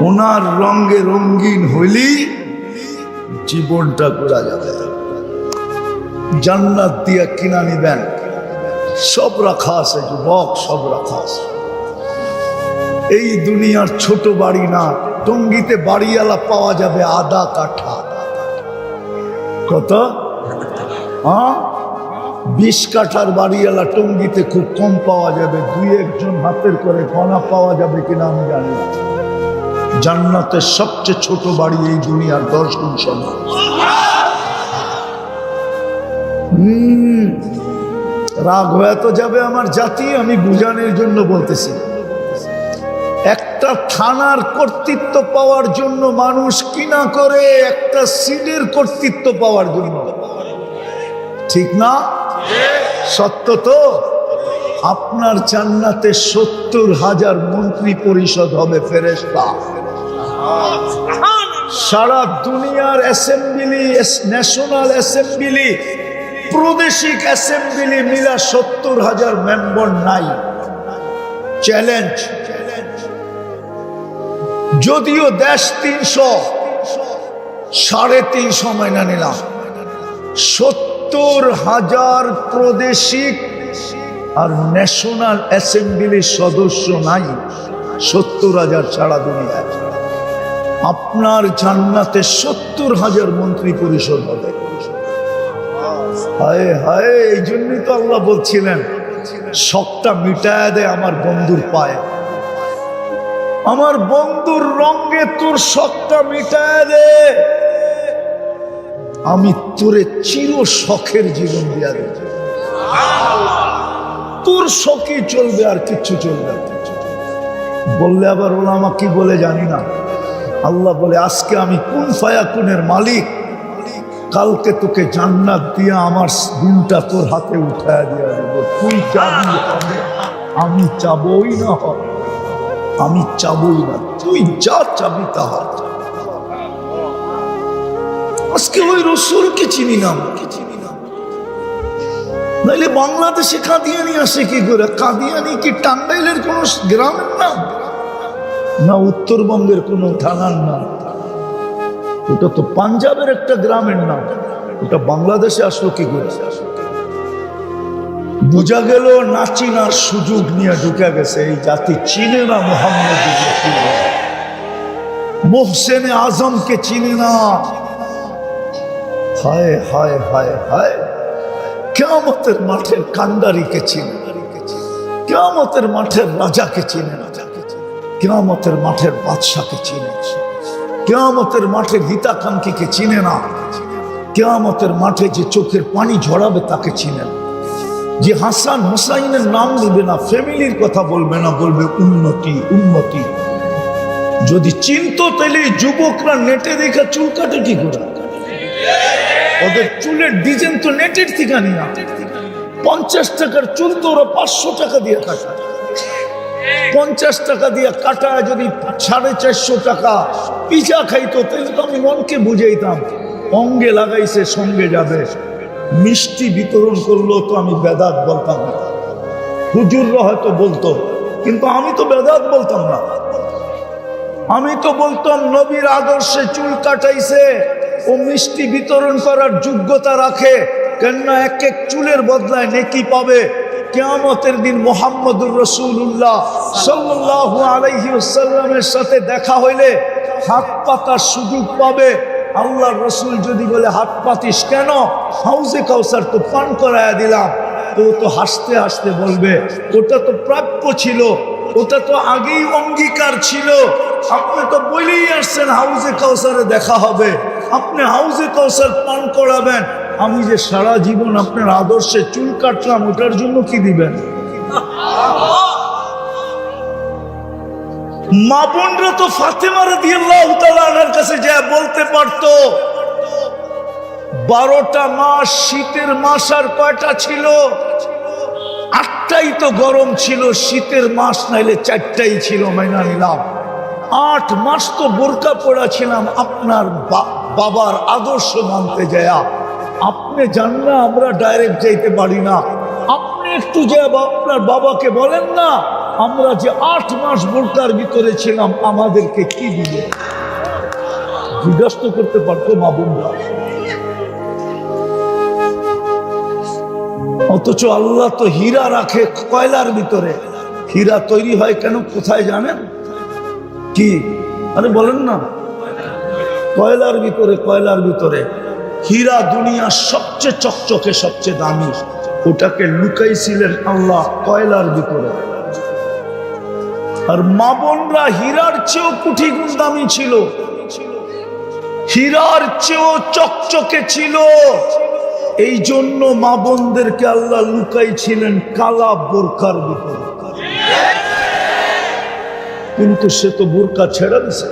ওনার রঙে রঙিন হইলেই জীবনটা ঘোরা যাবে। জান্নাত দিয়া কিনা নিবেন, সব রাখা আছে যুবক, সব রাখা আছে। এই দুনিয়ার ছোট বাড়ি না, টঙ্গিতে বাড়িওয়ালা পাওয়া যাবে আধা কাঠা। কত? 20 কাঠার বাড়িওয়ালা টঙ্গিতে খুব কম পাওয়া যাবে, 2-1 হাতের করে গণা পাওয়া যাবে কিনা আমি জানি না। জান্নাতের সবচেয়ে ছোট বাড়ি এই দুনিয়ার 10 গুণ সমান। রাগ হয়ে তো যাবে আমার জাতি, আমি বুঝানোর জন্য বলতেছি। একটা থানার কর্তৃত্ব পাওয়ার জন্য মানুষ কিনা করে একটা সিটের কর্তৃত্ব পাওয়ার জন্য, ঠিক না? সত্য তো? আপনার জান্নাতে 70,000 মন্ত্রী পরিষদ হবে ফেরেশতা। সারা দুনিয়ার অ্যাসেম্বলি, ন্যাশনাল অ্যাসেম্বলি, প্রাদেশিক অ্যাসেম্বলি মিলা 70,000 মেম্বার নাই। চ্যালেঞ্জ। যদিও দেশ 300, 350 মাইনা নিলাম, 70,000 প্রাদেশিক আর ন্যাশনাল অ্যাসেম্বলির সদস্য নাই, 70,000 সারা দুনিয়ায়। আপনার জান্নাতে 70,000 মন্ত্রী পরিষদ হবে। হায় হায়, এই জন্যই তো আল্লাহ বলছিলেন শখটা মিটায় দে আমার বন্ধুর পায়ে। আমার বন্ধুর রঙে তোর শখটা মিটায় দে, আমি তোরে চির শখের জীবন দিয়া দেব। তোর শখই চলবে, আর কিচ্ছু চলবে না। বললে আবার ওলামা কি বলে জানি না। আল্লাহ বলে আজকে আমি কুন ফায়াকুনের মালিক, কালকে তোকে জান্নাত দিয়া আমার দিনটা তোর হাতে উঠায় দিয়া দেব। তুই চাবি, আমি চাবই না, আমি চাবই না, তুই যা চাবি তাহা। আজকে ওই রসুলকে চিনি না, নাইলে বাংলাদেশে কাদিয়ানি আসে কি করে? কাদিয়ানি কি টাঙ্গাইলের কোন গ্রামের নাম না উত্তরবঙ্গের কোন থানার নাম? ওটা তো পাঞ্জাবের একটা গ্রামের নাম, ওটা বাংলাদেশে আসলো কি করে? বোঝা গেল না চিনার সুযোগ নিয়ে ঢুকে গেছে। এই জাতি চিনে না মোহাম্মদ, মোহসেনে আজমকে চিনে না। হায় হায় হায় হায়, কিয়ামতের মাঠের কান্ডারিকে চিনে, কিয়ামতের মাঠের রাজাকে চিনে না, কিয়ামতের মাঠের বাদশাকে চিনে, কিয়ামতের মাঠের হিতাকাঙ্ক্ষীকে চিনে না, কিয়ামতের মাঠে যে চোখের পানি ঝরাবে তাকে চিনে না, যে হাসান হুসাইনের নাম দিবে না, ফ্যামিলির কথা বলবে না, বলবে উন্নতি উন্নতি। যদি চিনতো তাহলে যুবকরা নেটে দেখে চুল কাটে কি করে? ওদের চুলের ডিজাইন তো নেটের থেকে নিয়ে, 50 টাকার চুল তো ওরা 500 টাকা দিয়ে কাটায়। 50 টাকা দিয়ে কাটায় যদি 450 টাকা পিজা খাইতো তাহলে তো আমি মনকে বুঝাইতাম অঙ্গে লাগাইছে সঙ্গে যাবে। মিষ্টি বিতরণ করলো তো আমি বেদাত বলতাম না, হুজুররা হয়তো বলতো, কিন্তু আমি তো বেদাত বলতাম না। আমি তো বলতাম নবীর আদর্শে চুল কাটাইছে, ও মিষ্টি বিতরণ করার যোগ্যতা রাখে, কেননা এক এক চুলের বদলায় নেকি পাবে। কিয়ামতের দিন মুহাম্মদুর রাসূলুল্লাহ সাল্লাল্লাহু আলাইহি ওয়াসাল্লামের সাথে দেখা হইলে হাত পাতার সুযোগ পাবে। আল্লাহর রাসূল যদি বলে হাত পাতিস কেন? হাউজে কাউসার তো পান করায়া দিলাম। তো তো হাসতে হাসতে বলবে ওটা তো প্রাপ্য ছিল, ওটা তো আগেই অঙ্গীকার ছিল। আপনি তো বলেই আসছেন হাউজে কাউসারে দেখা হবে, আপনি হাউজে কাউসার পান করাবেন, আমি যে সারা জীবন আপনার আদর্শে চুল কাটলাম ওটার জন্য কি দিবেন? মা বোনরা তো ফাতেমা রাদিয়াল্লাহু তাআলা আনহার কাছে যা বলতে পারতো, 12টা মাস শীতের মাস আর কয়টা ছিল? 8টাই তো গরম ছিল, শীতের মাস নাইলে 4টাই ছিল, মাইনা নিলাম। 8 মাস তো বোরকা পরা ছিলাম আপনার বাবার আদর্শ মানতে যায়া। আপনি জান না আমরা ডাইরেক্ট যাইতে পারি না, আপনি একটু যে আপনার বাবাকে বলেন না আমরা যে 8 মাস বোরকার ভিতরে ছিলাম আমাদেরকে কি দিল? জিজ্ঞাসা করতে পারতো মা বোনরা। অথচ আল্লাহ তো হীরা রাখে কয়লার ভিতরে। হীরা তৈরি হয় কেন, কোথায় জানেন? কি আরে বলেন না, কয়লার ভিতরে। কয়লার ভিতরে হীরা দুনিয়ার সবচেয়ে চকচকে, সবচেয়ে দামি, ওটাকে লুকাইছিলেন আল্লাহ কয়লার ভিতরে। আর মা বোনরা হীরার চেয়েও কোটি গুণ দামি ছিল, হীরার চেয়েও চকচকে ছিল। এই জন্য মা বোনদেরকে আল্লাহ লুকাইছিলেন কালা বোরকার ভিতরে। কিন্তু সে তো বোরকা ছেড়ে দিছে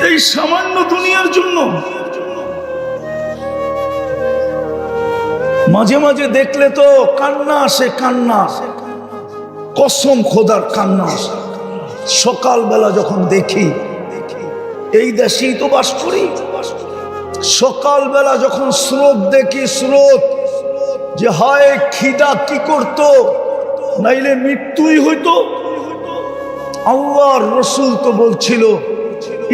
এই সামান্য দুনিয়ার জন্য। মাঝে মাঝে দেখলে তো কান্না আসে, কান্না, কসম খোদার কান্না আসে। সকালবেলা যখন দেখি, এই দেশেই তো বাস করি, সকালবেলা যখন স্রোত দেখি, স্রোত যে হায় খিদা কি করতো, নাইলে মৃত্যুই হইতো। আল্লাহর রাসূল তো বলছিল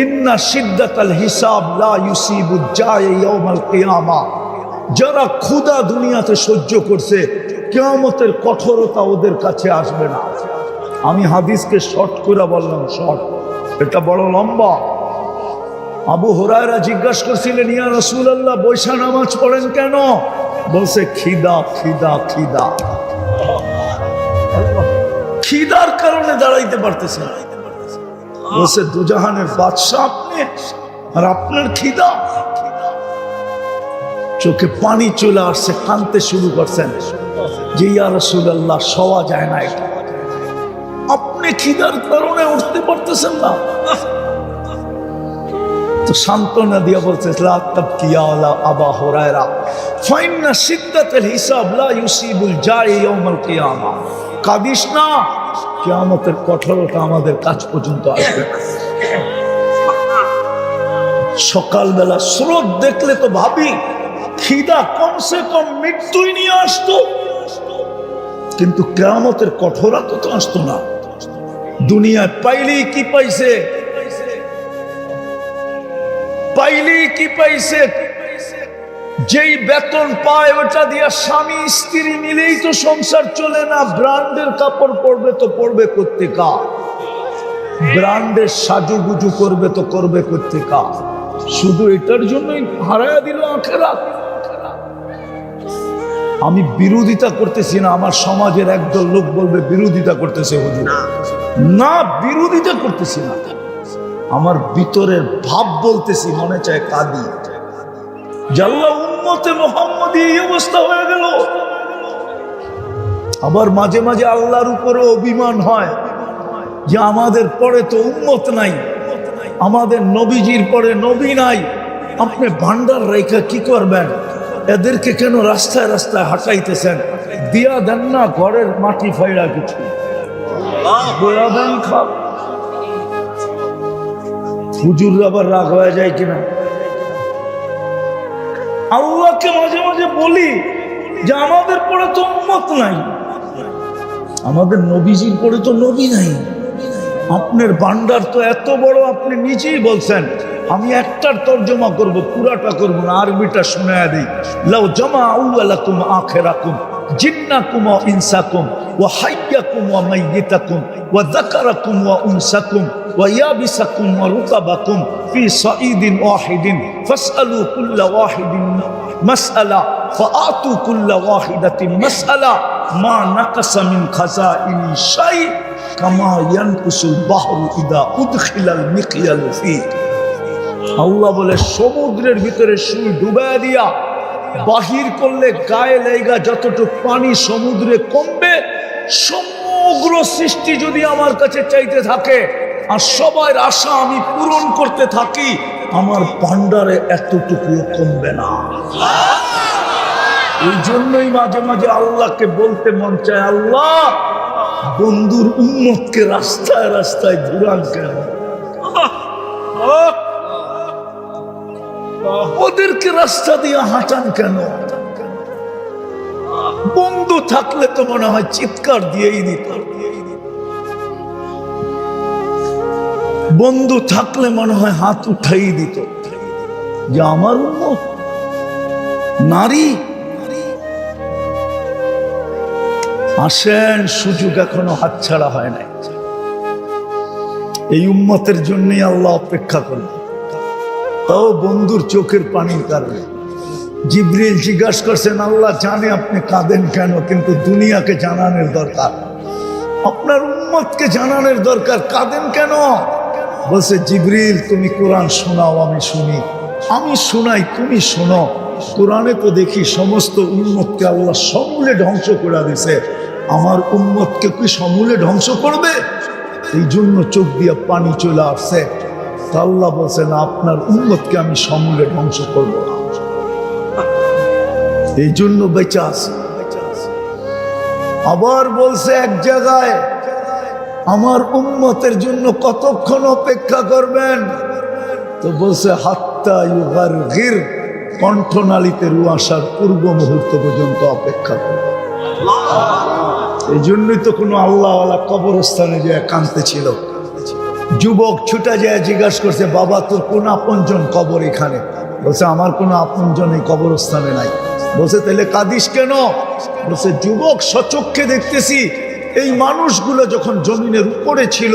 ইন্না শিদ্দাতাল হিসাব লা ইউসিবু জায়ে ইয়াউমাল কিয়ামা। যারা ক্ষুধা দুনিয়াতে সহ্য করছে, কিয়ামতের কঠোরতা ওদের কাছে আসবে না। আমি হাদিসকে শর্ট করে বললাম, শর্ট, এটা বড় লম্বা। আবু হুরায়রা জিজ্ঞাসা করছিলেন, ইয়া রাসূলুল্লাহ বৈশা নামাজ পড়েন কেন? বলছে খিদা, খিদা, খিদা। খিদার কারণে দাঁড়াইতে পারতেছে না। বলছে দুজাহানের বাদশা আপনি, আর আপনার খিদা। চোখে পানি চলে আসছে, কাঁদতে শুরু করছেন যে ইয়া রাসূলুল্লাহ শোয়া যায় না, এটা আপনি খিদার কারণে উঠতে পারতেছেন না। তো সান্ত্বনা দিয়ে বলছে লা তাবকি ইয়া আবা হুরায়রা ফাইন্না শিদ্দাতাল হিসাব লা ইউসিবুল জায়ে ইয়াউমাল কিয়ামা। কাঁদিস না, কিয়ামতের কঠোরতা আমাদের কাছ পর্যন্ত আসবে। সকালবেলা স্রোত দেখলে তো ভাবি খিদা কমসে কম মৃত্যুই নিয়ে আসতো, কিন্তু কিয়ামতের কঠোরতা তো আসতো না। দুনিয়ায় পাইলেই কি পাইছে, পাইলেই কি পাইছে, যেই বেতন পায় ওটা দিয়া স্বামী স্ত্রী মিলেই তো সংসার চলে না। ব্র্যান্ডের কাপড় পরবে তো পরবে কোত্থেকা, ব্র্যান্ডের সাজুগুজু করবে তো করবে কোত্থেকা। শুধু এটার জন্যই হারায়া দিল আখিরাত। আমি বিরোধিতা করতেছি না, আমার সমাজের একদল লোক বলবে বিরোধিতা করতেছে হুজুর, না বিরোধিতা করতেছি না, আমার ভিতরের ভাব বলতেছি। মনে চায় কাঁদি, জাল্লা উম্মতে মুহাম্মদী এই অবস্থা হয়ে গেল। আবার মাঝে মাঝে আল্লাহর উপরে অভিমান হয় যে আমাদের পরে তো উম্মত নাই, আমাদের নবীজির পরে নবী নাই, আপনি ভান্ডার রেখা কি করবেন? এদেরকে কেন রাস্তায় রাস্তায় হাঁটাইতেছেন? দিয়া দেন না ঘরের মাটি ফাইড়া কিছু বয়া দেন, খা। হুজুর আবার রাগ হয়ে যায় কিনা? আল্লাহকে মাঝে মাঝে বলি যে আমাদের পরে তো উম্মত নাই, আমাদের নবীজির পরে তো নবী নাই, আপনার ভান্ডার তো এত বড়, আপনি নিজেই বলছেন। আমি একটার তর্জমা করব, পুরাটা করব না, আরবিটা শোনায়া দিই। লাউ জামাউ লাকুম আখিরাকুম জিন্নাকুম ওয়া ইনসাকুম ওয়া হাইয়াকুম ওয়া মাইয়িতাকুম ওয়া যাকারাকুম ওয়া উনসাকুম ওয়া ইয়াবিসাকুম ওয়া রুতাবাকুম ফি সাঈদিন ওয়াহিদিন ফাসআলু কুল্লা ওয়াহিদিন মাসআলা ফাআতু কুল্লা ওয়াহিদাতিন মাসআলা মা নাকাসা মিন খাযাইনি শাই কামা ইয়ানকুসুল বাহরু ইদা উদখিলাল মিকিয়ালু ফি। আল্লাহ বলে সমুদ্রের ভিতরে সুই ডুবাইয়া দিয়া বাহির করলে গায়ে লেগা যতটুকু পানি সমুদ্রে কমবে, সমগ্র সৃষ্টি যদি আমার কাছে চাইতে থাকে আর সবার আশা আমি পূরণ করতে থাকি, আমার ভান্ডারে এতটুকুও কমবে না। এই জন্যই মাঝে মাঝে আল্লাহকে বলতে মন চায়, আল্লাহ বন্ধুর উম্মতকে রাস্তায় রাস্তায় ঘুরান কেন? ওদেরকে রাস্তা দিয়ে হাঁটান কেন? বন্ধু থাকলে তো মনে হয় চিৎকার দিয়েই দিত, বন্ধু থাকলে মনে হয় হাত উঠাই দিত যে আমার উম্মত নারী। আসেন, সুযোগ এখনো হাতছাড়া হয় নাই। এই উম্মতের জন্যই আল্লাহ অপেক্ষা করলেন, তাও বন্ধুর চোখের পানির কারণে। জিবরিল জিজ্ঞাসা করছেন, আল্লাহ জানে আপনি কাঁদেন কেন, কিন্তু দুনিয়াকে জানানোর দরকার, আপনার উম্মতকে জানানোর দরকার, কাঁদেন কেন? বলছে, জিবরিল তুমি কোরআন শোনাও, আমি শুনি, আমি শোনাই তুমি শোনো। কোরআনে তো দেখি সমস্ত উম্মতকে আল্লাহ সমূলে ধ্বংস করে দিছে, আমার উম্মতকে কি সমূলে ধ্বংস করবে? এই জন্য চোখ দিয়ে পানি চলে আসছে। তা আল্লাহ বলছেন, আপনার উম্মতকে আমি সমূলে ধ্বংস করব না, এই জন্য বেঁচে আছে। আবার বলছে এক জায়গায়, আমার উম্মতের জন্য কতক্ষণ অপেক্ষা করবেন? তো বলছে, হাত্তা ইউগারগির, কণ্ঠনালীতে রু আসার পূর্ব মুহূর্ত পর্যন্ত অপেক্ষা করবেন। এই জন্যই তো কোনো আল্লাহওয়ালা কবরস্থানে যে কাঁদতে ছিল। যুবক ছুটা যায় জিজ্ঞাসা করছে, বাবা তোর কোন আপনজন কবর এখানে? বলছে, আমার কোনো আপনজন এই কবরস্থানে নাই। বলছে, তাহলে কাঁদিস কেন? বলছে, যুবক সচক্ষে দেখতেছি এই মানুষগুলো যখন জমিনের উপরে ছিল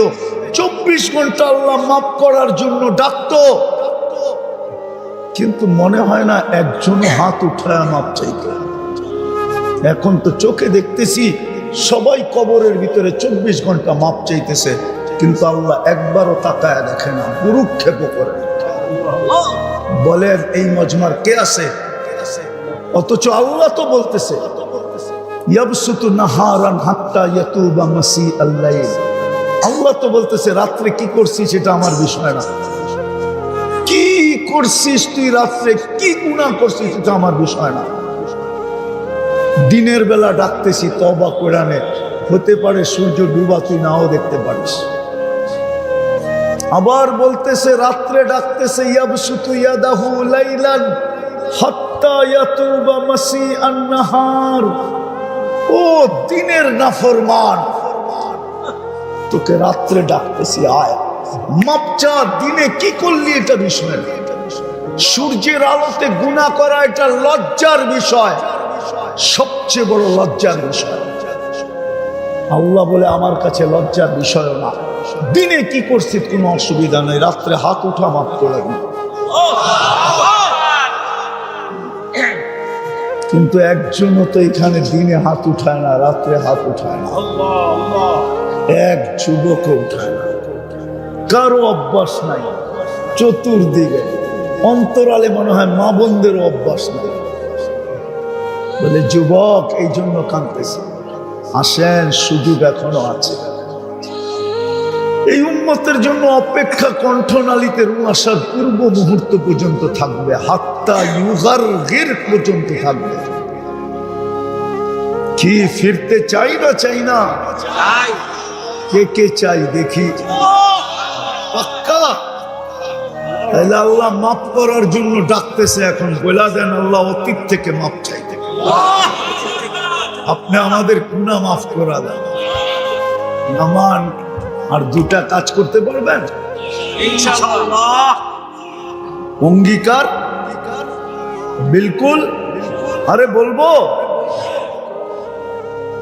24 ঘন্টা আল্লাহ মাফ করার জন্য ডাকতো, কিন্তু মনে হয় না একজনও হাত উঠায় মাপ চাইতো। এখন তো চোখে দেখতেছি সবাই কবরের ভিতরে 24 ঘন্টা মাপ চাইতেছে, কিন্তু আল্লাহ একবারও তাকায় দেখে না, গুরুক্ষেপ করে। বলেন এই মজমার কে আছে? অথচ আল্লাহ তো বলতেছে, ইয়াবসুতু নাহারান হাত্তা ইয়াতুবা মাসি আল-লাইল। আল্লাহ তো বলতেছে, রাত্রে কি করছিস সেটা আমার বিষয় না, কি করছিস তুই রাত্রে, কি গুনাহ করছিস সেটা আমার বিষয় না। দিনের বেলা ডাকতেছি তওবা কোরআনে, হতে পারে সূর্য ডুবা তুই নাও দেখতে পারিস। আবার বলতেছে রাত্রে ডাকতেছে, ইয়াবসুতু ইয়াদাহু লাইলান হাত্তা ইয়াতুবা মাসি আন-নাহার। ও দিনের নাফরমান, তোকে রাত্রে ডাকতেছি আয় মাপ চা, দিনে কি করলি এটা বিষয় না। সূর্যের আলোতে গুনাহ করা এটা লজ্জার বিষয়, সবচেয়ে বড় লজ্জার বিষয়। আল্লাহ বলে আমার কাছে লজ্জার বিষয় না, দিনে কি করছিস কোনো অসুবিধা নেই, রাত্রে হাত উঠা মাফ করে দিন। কিন্তু একজনও তো এখানে দিনে হাত উঠায় না, রাত্রে হাত উঠায় না, এক যুবক উঠায় না, কারো অভ্যাস নাই। চতুর্দিকে অন্তরালে মনে হয় মা বোনদেরও অভ্যাস নাই। বলে যুবক এই জন্য কাঁদতেছে, আসেন সুযোগ এখনো আছে। এই উম্মতের জন্য অপেক্ষা কণ্ঠনালীতে রু আসার পূর্ব মুহূর্ত পর্যন্ত থাকবে, হাত্তা ইউগারগির পর্যন্ত থাকবে। কি ফিরতে চাই না চাই না? কে কে চাই দেখি? পাক্কা? তাহলে আল্লাহ মাফ করার জন্য ডাকতেছে। এখন বলা দেন আল্লাহ অতীত থেকে মাফ চাইতে, আপনি আমাদের গুনাহ মাফ করা দেন। নামান আর দুটা কাজ করতে পারবেন ইনশাআল্লাহ? অঙ্গীকার বিলকুল। আরে বলবো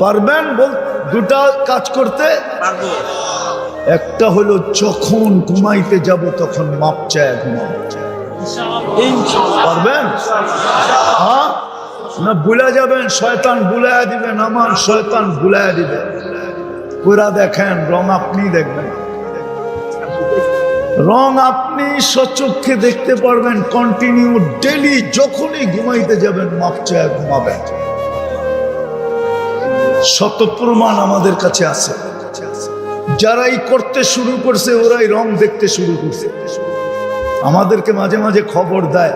পারবেন? দুটা কাজ করতে পারবো। একটা হলো যখন ঘুমাইতে যাব তখন মাপ চায় ঘুমাবো, পারবেন? হ্যাঁ না ভুলে যাবেন, শয়তান ভুলাইয়া দিবেন, আমার শয়তান ভুলাইয়া দিবে। পুরা দেখেন, রং আপনি দেখবেন, রং আপনি সচক্ষে দেখতে পারবেন। কন্টিনিউ ডেলি যখনই ঘুমাইতে যাবেন মাপ চায় ঘুমাবেন। শত প্রমাণ আমাদের কাছে আছে। যারাই করতে শুরু করছে ওরাই রং দেখতে শুরু করছে, আমাদেরকে মাঝে মাঝে খবর দেয়।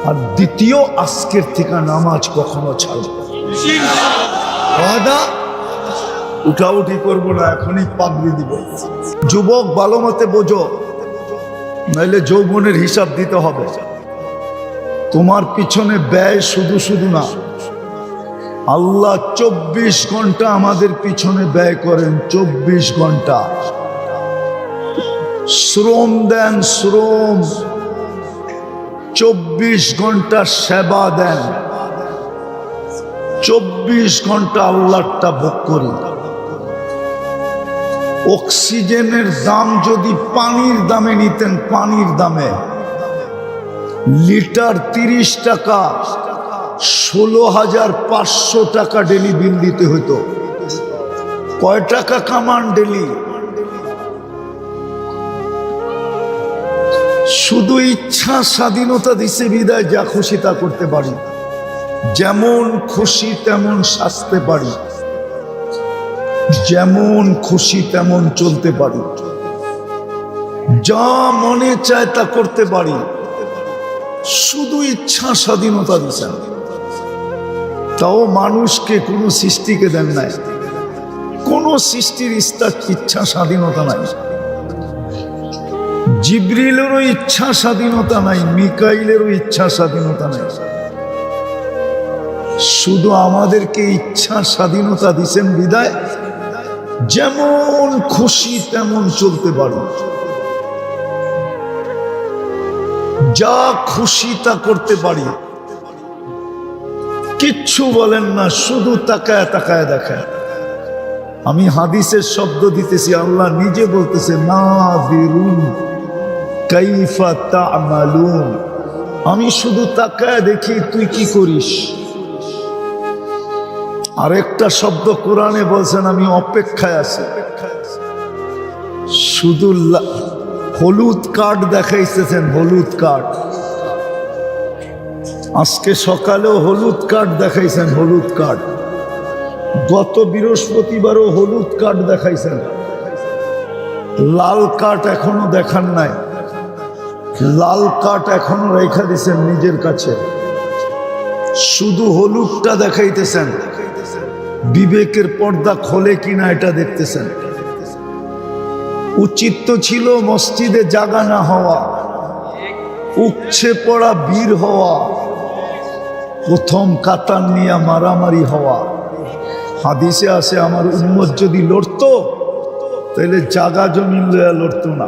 আর দ্বিতীয়, আজকের থেকে নামাজ কখনো ছাড়ব না, উঠাউঠি করবো না, এখনই পাগড়ি দিব। যুবক ভালো মতে বোঝো, নাইলে যৌবনের হিসাব দিতে হবে। তোমার পিছনে ব্যয় শুধু শুধু না, আল্লাহ 24 ঘন্টা আমাদের পিছনে ব্যয় করেন, 24 ঘন্টা শ্রম দেন, শ্রম 24 ঘন্টা সেবা দেন, 24 ঘন্টা আল্লাহটা ভোগ করি। অক্সিজেনের দাম যদি পানির দামে নিতেন, পানির দামে লিটার 30 টাকা, 16,500 টাকা ডেলি বিল দিতে হতো। কয় টাকা কামান ডেলি? শুধু ইচ্ছা স্বাধীনতা দিছে বিদায় যা খুশি তা করতে পারি, যেমন খুশি তেমন সাজতে পারি, যেমন খুশি তেমন চলতে পারি, যা মনে চায় তা করতে পারি। শুধু ইচ্ছা স্বাধীনতা দিচ্ছেন, তাও মানুষকে কোনো সৃষ্টিকে দেন নাই। কোনো সৃষ্টির ইচ্ছা স্বাধীনতা নাই। জিবরিলেরও ইচ্ছা স্বাধীনতা নাই, মিকাইলেরও ইচ্ছা স্বাধীনতা নাই। শুধু আমাদেরকে ইচ্ছা স্বাধীনতা দিছেন বিদায় যেমন খুশি তেমন চলতে পারি, যা খুশি তা করতে পারি। কিচ্ছু বলেন না, শুধু তাকায় তাকায় দেখেন। আমি হাদিসের শব্দ দিতেছি, আল্লাহ নিজে বলতেছে নাযিরুন কাইফা তা'মালুন। আমি শুধু তাকায় দেখি তুই কি করিস। আরেকটা শব্দ কোরআনে বলছেন আমি অপেক্ষায় আছি। শুধু হলুদ কার্ড দেখাইতেছেন, হলুদ কার্ড। আজকে সকালেও হলুদ কার্ড দেখাইছেন, হলুদ কার্ড। গত বৃহস্পতিবারও হলুদ কার্ড দেখাইছেন, লাল কার্ড এখনো দেখান নাই। লাল কার্ড এখনো রেখা দিছেন নিজের কাছে, শুধু হলুদটা দেখাইতেছেন। বিবেকের পর্দা খোলে কিনা এটা দেখতেছেন। উচিত তো ছিল মসজিদে জাগা না হওয়া, উপচে পড়া বীর হওয়া, প্রথম কাতার নিয়ে মারামারি হওয়া। হাদিসে আছে আমার উম্মত যদি লড়তো তাহলে জাগা জমিন লইয়া লড়তো না,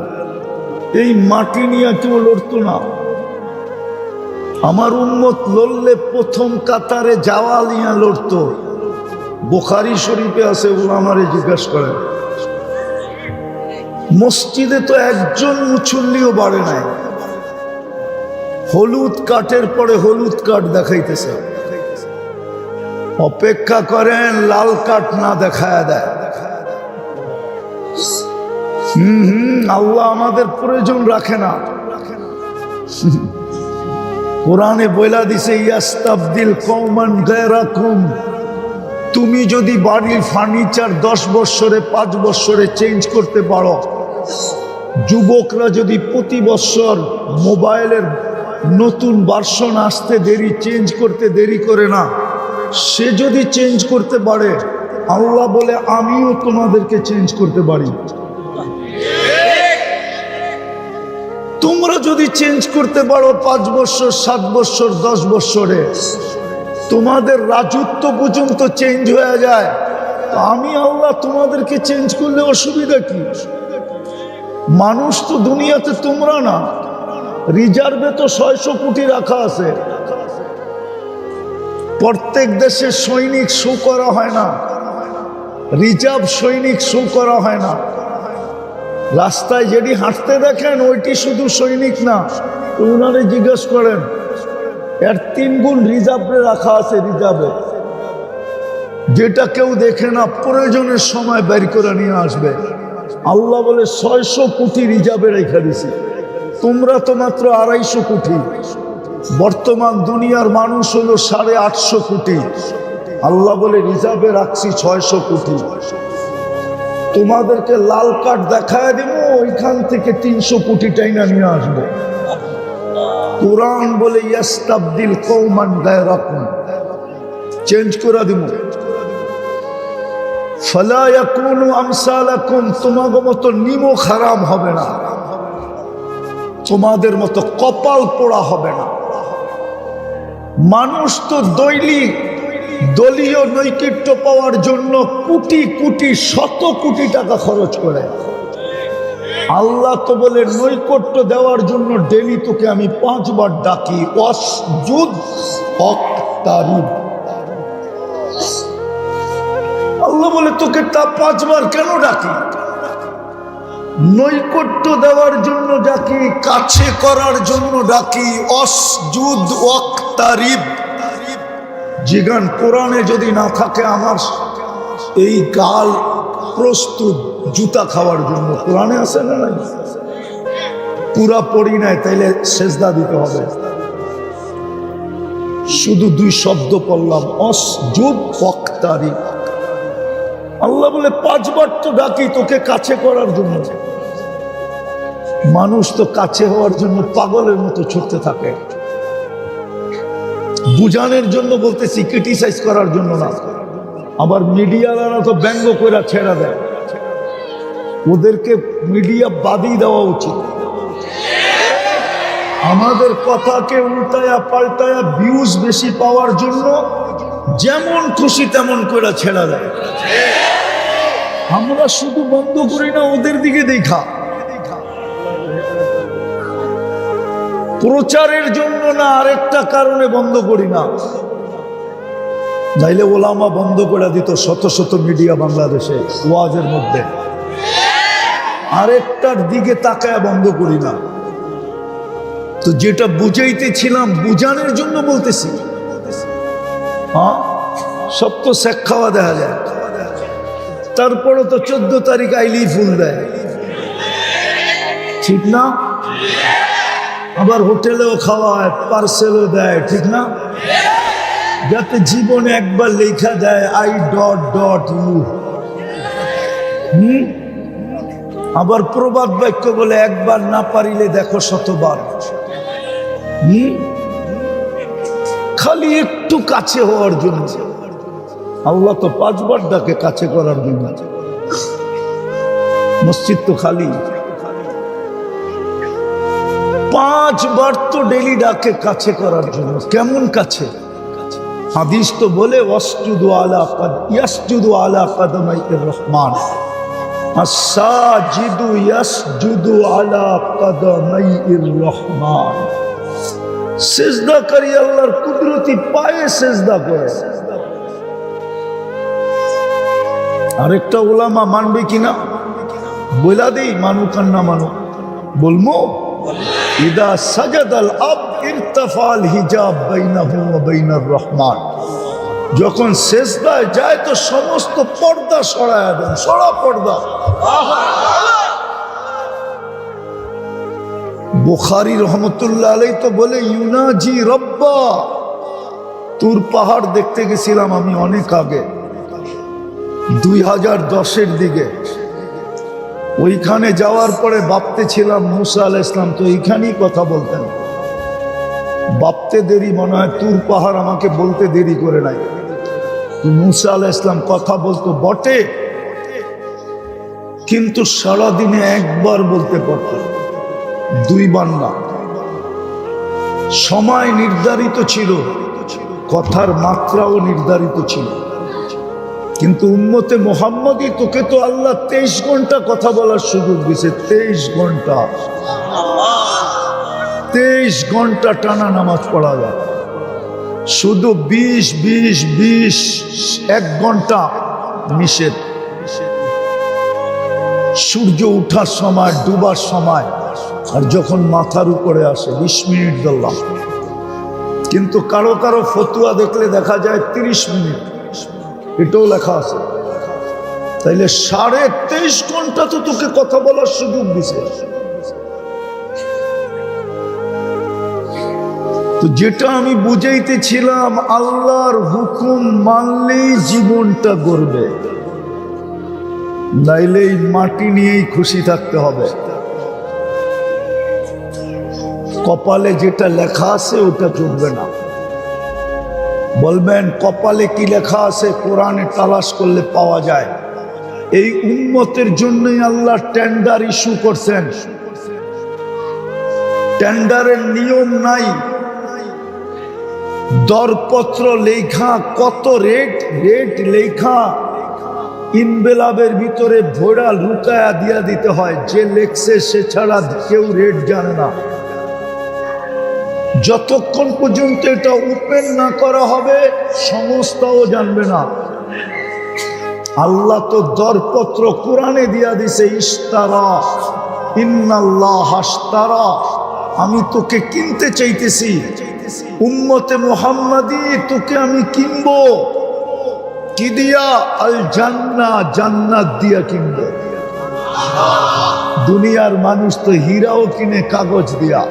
এই মাটি নিয়ে কেউ লড়তো না। আমার উম্মত লড়লে প্রথম কাতারে যাওয়া নিয়ে লড়তো। বুখারী শরীফে আছে, উলামারে জিজ্ঞাসা করেন। মসজিদে তো একজন মুসল্লিও বাড়ে নাই। হলুদ কাঠের পরে হলুদ কাঠ দেখাইতেছে। অপেক্ষা করেন লাল কাঠ না দেখায় দেয়। আল্লাহ আমাদের প্রয়োজন রাখে না। কোরআনে বইলা দিছে ইয়াস্তাবদিল কওমান গায়রাকুম। তুমি যদি বাড়ির ফার্নিচার 10 বছরে 5 বছরে চেঞ্জ করতে পারো, যুবকরা যদি প্রতি বছর মোবাইলের নতুন ভার্সন আসতে দেরি, চেঞ্জ করতে দেরি করে না, সে যদি চেঞ্জ করতে পারে, আল্লাহ বলে আমিও তোমাদেরকে চেঞ্জ করতে পারি। তোমরা যদি চেঞ্জ করতে পারো 5 বছর 7 বছর 10 বছরে, তোমাদের রাজত্ব পর্যন্ত চেঞ্জ হয়ে যায়, আমি আল্লাহ তোমাদেরকে চেঞ্জ করলে অসুবিধা কি? মানুষ তো দুনিয়াতে তোমরা না। রিজার্ভে তো 600 কোটি রাখা আছে। প্রত্যেক দেশে সৈনিক শো করা হয় না, রিজার্ভ সৈনিক শো করা হয় না। রাস্তায় যেটি হাঁটতে দেখেন ওইটি শুধু সৈনিক না, ওনারে জিজ্ঞেস করেন, এর 3 গুণ রিজার্ভে রাখা আছে। রিজার্ভে যেটা কেউ দেখে না, প্রয়োজনের সময় বের করে নিয়ে আসবে। আল্লাহ বলে 600 কোটি রিজার্ভে রেখে দিছি, তোমরা তো মাত্র 250 কোটি। বর্তমান দুনিয়ার মানুষ হলো 850 কোটি। আল্লাহ বলে রিজার্ভে রাখছি 600 কোটি। তোমাদেরকে লাল কার্ড দেখায় দেব, ওইখান থেকে 300 কোটি টাইনা নিয়ে আসবো। কোরআন বলে ইয়াস্তাবদিল কওমান গায়রাকুম, চেঞ্জ করে দেব। ফালা ইয়াকুনু আমসালাকুম, তোমাদের মতো নিমো খারাপ হবে না, তোমাদের মতো কপাল পোড়া হবে না। মানুষ তো দৈনিক দলীয় নৈকট্য পাওয়ার জন্য কোটি কোটি শত কোটি টাকা খরচ করে। আল্লাহ তো বলে নৈকট্য দেওয়ার জন্য ডেলি তোকে আমি 5 বার ডাকি, ওয়াসজুদ ওয়াক্তারিব। আল্লাহ বলে তোকে তা 5 বার কেন ডাকি? নৈকট্য দেওয়ার জন্য ডাকি, কাছে করার জন্য ডাকি। ওয়াসজুদ ওয়াক্তারিব। জিগান কোরআনে যদি না থাকে, আমার এই গাল প্রস্তুত জুতা খাওয়ার জন্য। কোরআনে আছে না নাই? পুরা পড়ি নাই, তাইলে সেজদা দিতে হবে। শুধু 2 শব্দ পড়লাম, ওয়াসজুদ ওয়াক্তারিব। আল্লাহ বলে 5 বার তো ডাকি তোকে কাছে করার জন্য। মানুষ তো কাছে হওয়ার জন্য পাগলের মতো ছুটতে থাকে। বুঝানোর জন্য বলতেছি, ক্রিটিসাইজ করার জন্য না। আবার মিডিয়াওয়ালা তো ব্যঙ্গ করে ছেড়ে দেয়। ওদেরকে মিডিয়া বাদই দেওয়া উচিত। আমাদের কথাকে উল্টায়া পাল্টায়া ভিউজ বেশি পাওয়ার জন্য যেমন খুশি তেমন করে ছেড়ে দেয়। আমরা শুধু বন্ধ করি না, ওদের দিকে দেখা। প্রচারের জন্য না, আরেকটা কারণে বন্ধ করি না। নাইলে ওলামা বন্ধ করে দিত শত শত মিডিয়া বাংলাদেশে ওয়াজের মধ্যে। আরেকটার দিকে তাকায় বন্ধ করি না। তো যেটা বুঝাইতেছিলাম, বুঝানোর জন্য বলতেছি। হ্যাঁ, সব তো শেখ খাওয়া দেখা যায়। তারপরে তো 14 তারিখ আইলেই ফুল দেয়, ঠিক না? আবার হোটেলেও খাওয়ায়, পার্সেলও দেয়, ঠিক না? যাতে জীবনে একবার লেখা দেয় I.U। আবার প্রবাদ বাক্য বলে, একবার না পারিলে দেখো শতবার। খালি একটু কাছে হওয়ার জন্য। আল্লাহ তো 5 বার ডাকে কাছে করার জন্য। মসজিদ তো খালি। 5 বার তো ডেলি ডাকে কাছে করার জন্য। কেমন কাছে? হাদিস তো বলে, ইয়াসজুদু আলা কাদামাইর রহমান, আস-সাজিদু ইয়াসজুদু আলা কাদামাইর রহমান। সিজদাকারী আল্লাহর কুদরতি পায়ে সিজদা করে। আরেকটা উলামা মানবে কিনা বইলা দেই, মানুক আর না মানুক বলবো। ইদা সাজাদাল আব ইরতাফাল হিজাব বাইনাহু ওয়া বাইনার রহমান। যখন সিজদায় যায় তো সমস্ত পর্দা সরায়া দেন, সরা পর্দা। বুখারী রহমতুল্লাহ আলাইহি তো বলে, ইউনাজি রব্বা। তুর পাহাড় দেখতে গেছিলাম আমি অনেক আগে, 2010-এর দিকে। ওইখানে যাওয়ার পরে ভাবতে ছিলাম মুসা আলাইহিস সালাম তো এইখানেই কথা বলতেন। ভাবতে দেরি, মনে হয় তুর পাহাড় আমাকে বলতে দেরি করে নাই। মুসা আলাইহিস সালাম কথা বলতো বটে, কিন্তু সারাদিনে একবার বলতে পারত, 2 বার না। সময় নির্ধারিত ছিল, কথার মাত্রাও নির্ধারিত ছিল। কিন্তু উম্মতে মুহাম্মদী, তোকে তো আল্লাহ 23 ঘন্টা কথা বলার সুযোগ দিয়েছে। 23 ঘন্টা, 23 ঘন্টা টানা নামাজ পড়া যায়। শুধু 20 1 ঘন্টা নিষেধ। সূর্য উঠার সময়, ডুবার সময়, আর যখন মাথার উপরে আসে 20 মিনিট ধরলাম। কিন্তু কারো কারো ফতুয়া দেখলে দেখা যায় 30 মিনিট, এটাও লেখা আছে। তাইলে 23.5 ঘন্টা তো তোকে কথা বলার সুযোগ দিছে। তো যেটা আমি বুঝাইতেছিলাম, আল্লাহর হুকুম মানলেই জীবনটা গড়বে, নাইলে এই মাটি নিয়েই খুশি থাকতে হবে। কপালে যেটা লেখা আছে ওটা চলবে না। বলবেন কপালে কি লেখা আছে? কোরআনে তালাশ করলে পাওয়া যায়। এই উম্মতের জন্যই আল্লাহ টেন্ডার ইস্যু করছেন। টেন্ডারের নিয়ম নাই, দরপত্র লেখা, কত রেট রেট লেখা ইনভেলপের ভিতরে ভোড়া লুকায়া দিয়া দিতে হয়। যে লেখছে সে ছাড়া কেউ রেট জানে না। যতক্ষণ পর্যন্ত এটা ওপেন না করা হবে সংস্থাও জানবে না। আল্লাহ তো দরপত্র কোরআনে দিয়া দিছে, ইশতারা ইন্নাল্লাহ আশতারা, আমি তোকে কিনতে চাইতেছি উম্মতে মুহাম্মাদি, তোকে আমি কিনবো। কি দিয়া? আল জান্নাহ, জান্নাত দিয়া কিনবো। দুনিয়ার মানুষ তো হীরাও কিনে কাগজ দিয়া,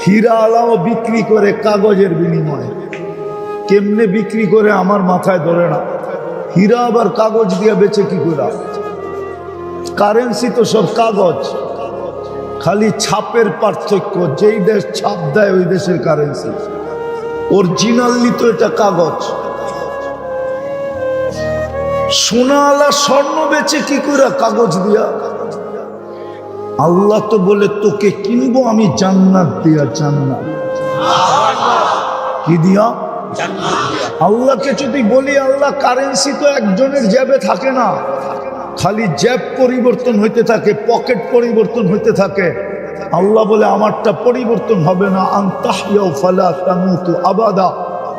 হীরা আলাও বিক্রি করে কাগজের বিনিময়ে। কেমনে বিক্রি করে আমার মাথায় ধরে না। হীরা আবার কাগজ দিয়া বেচে কি করে? কারেন্সি তো সব কাগজ, খালি ছাপের পার্থক্য। যেই দেশ ছাপ দেয় ওই দেশের কারেন্সি, অরিজিনালি তো এটা কাগজ। সোনা আলা স্বর্ণ বেচে কি করে? কাগজ দিয়া। আল্লাহ তো বলে তোকে কিনবো আমি জান্নাত দিয়া। জান্নাত কি দিয়া? আল্লাহকে যদি বলি, আল্লাহ কারেন্সি তো একজনের জ্যাবে থাকে না, খালি জ্যাব পরিবর্তন হইতে থাকে, পকেট পরিবর্তন হইতে থাকে। আল্লাহ বলে আমারটা পরিবর্তন হবে না। আনতাহইয়া ফালা তামুতু আবাদা,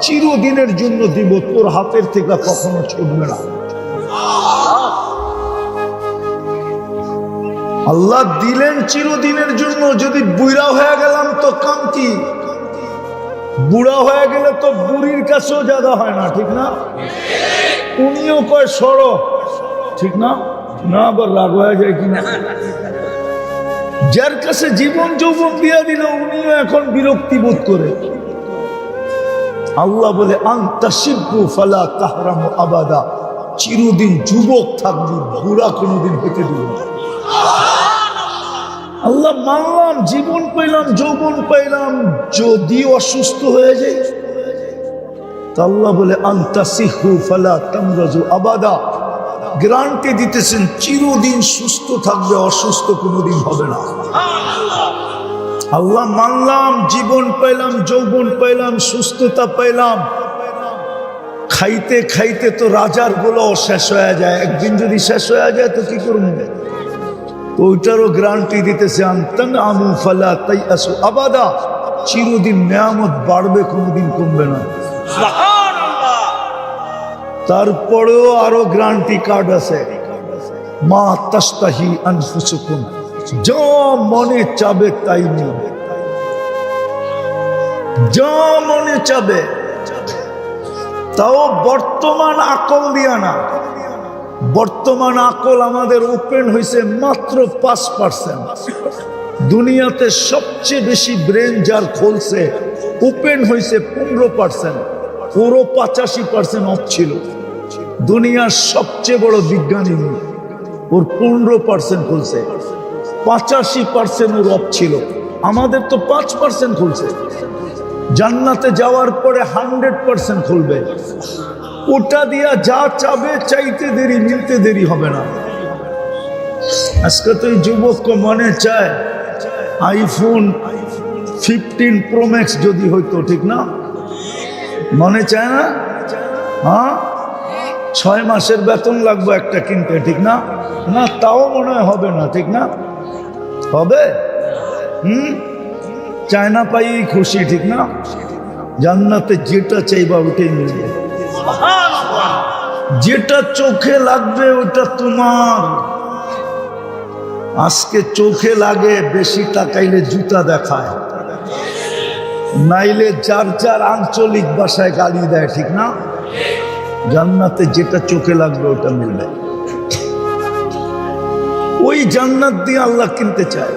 চিরদিনের জন্য দিব, তোর হাতের থেকে কখনো ছুটবে না। আল্লাহ দিলেন চিরদিনের জন্য। যদি বুড়া হয়ে গেলাম তো কাম কি? বুড়া হয়ে গেলে তো বুড়ির কাছেও জায়গা হয় না, ঠিক না? উনিও কয় সরো, ঠিক না? না আবার রাগ হয়ে যায় কিনা? যার কাছে জীবন যৌবন দিয়া দিল উনিও এখন বিরক্তি বোধ করে। আল্লাহ বলে আনতাশিব্বু ফালা তাহরামু আবাদা, চিরদিন যুবক থাকবি, বুড়া কোনোদিন হতে দিব না। আল্লাহ মানলাম, জীবন পাইলাম, যৌবন পাইলাম, যদি অসুস্থ হয়ে যাই আল্লাহ বলে আনতাসিহু ফালা তামরাজু আবাদা, গ্যারান্টি দিতেছেন চিরদিন সুস্থ থাকবে, অসুস্থ কোনোদিন হবে না। আল্লাহ মানলাম, জীবন পাইলাম, যৌবন পাইলাম, সুস্থতা পাইলাম, খাইতে খাইতে তো রাজার গুলো শেষ হয়ে যায়। একদিন যদি শেষ হয়ে যায় তো কি করবো? ওইটারও গ্যারান্টি দিতেছে আনতানআমু ফালা তাইয়াসু আবাদা, চিরদিন নেয়ামত বাড়বে, কোনোদিন কমবে না। তারপরেও আরো গ্যারান্টি কার্ড আছে, মা তাস্তাহি আনফুসুকুম, যা মনে চাবে তাই নিবে, যা মনে চাবে। তাও বর্তমান আকল দিয়া না। বর্তমান আকল আমাদের ওপেন হয়েছে মাত্র 5%। দুনিয়াতে সবচেয়ে বেশি ব্রেন যার খুলছে, ওপেন হয়েছে 15%। পুরো 85% অফ ছিল। দুনিয়ার সবচেয়ে বড় বিজ্ঞানী ওর 15% খুলছে, 85% ওর অফ ছিল। আমাদের তো 5% খুলছে। জান্নাতে যাওয়ার পরে 100% খুলবে। ওটা দিয়া যা চাবে, চাইতে দেরি মিলতে দেরি হবে না। আজকে তো এই যুবককে মনে চায় আইফোন 15 প্রো ম্যাক্স যদি হইতো, ঠিক না? মনে চায় না? হ্যাঁ, 6 মাসের বেতন লাগবে একটা কিনতে, ঠিক না? না, তাও মনে হয় হবে না, ঠিক না? হবে? চায়না পাই খুশি, ঠিক না? জান্নাতে যেটা চাইবা ওটাই মিলবে। যেটা চোখে লাগবে ওটা তোমার। আজকে চোখে লাগে, বেশি তাকাইলে জুতা দেখায়, নাইলে যার যার আঞ্চলিক ভাষায় গালি দেয়, ঠিক না? জান্নাতে যেটা চোখে লাগবে ওটা মিলবে। ওই জান্নাত দিয়ে আল্লাহ কিনতে চায়।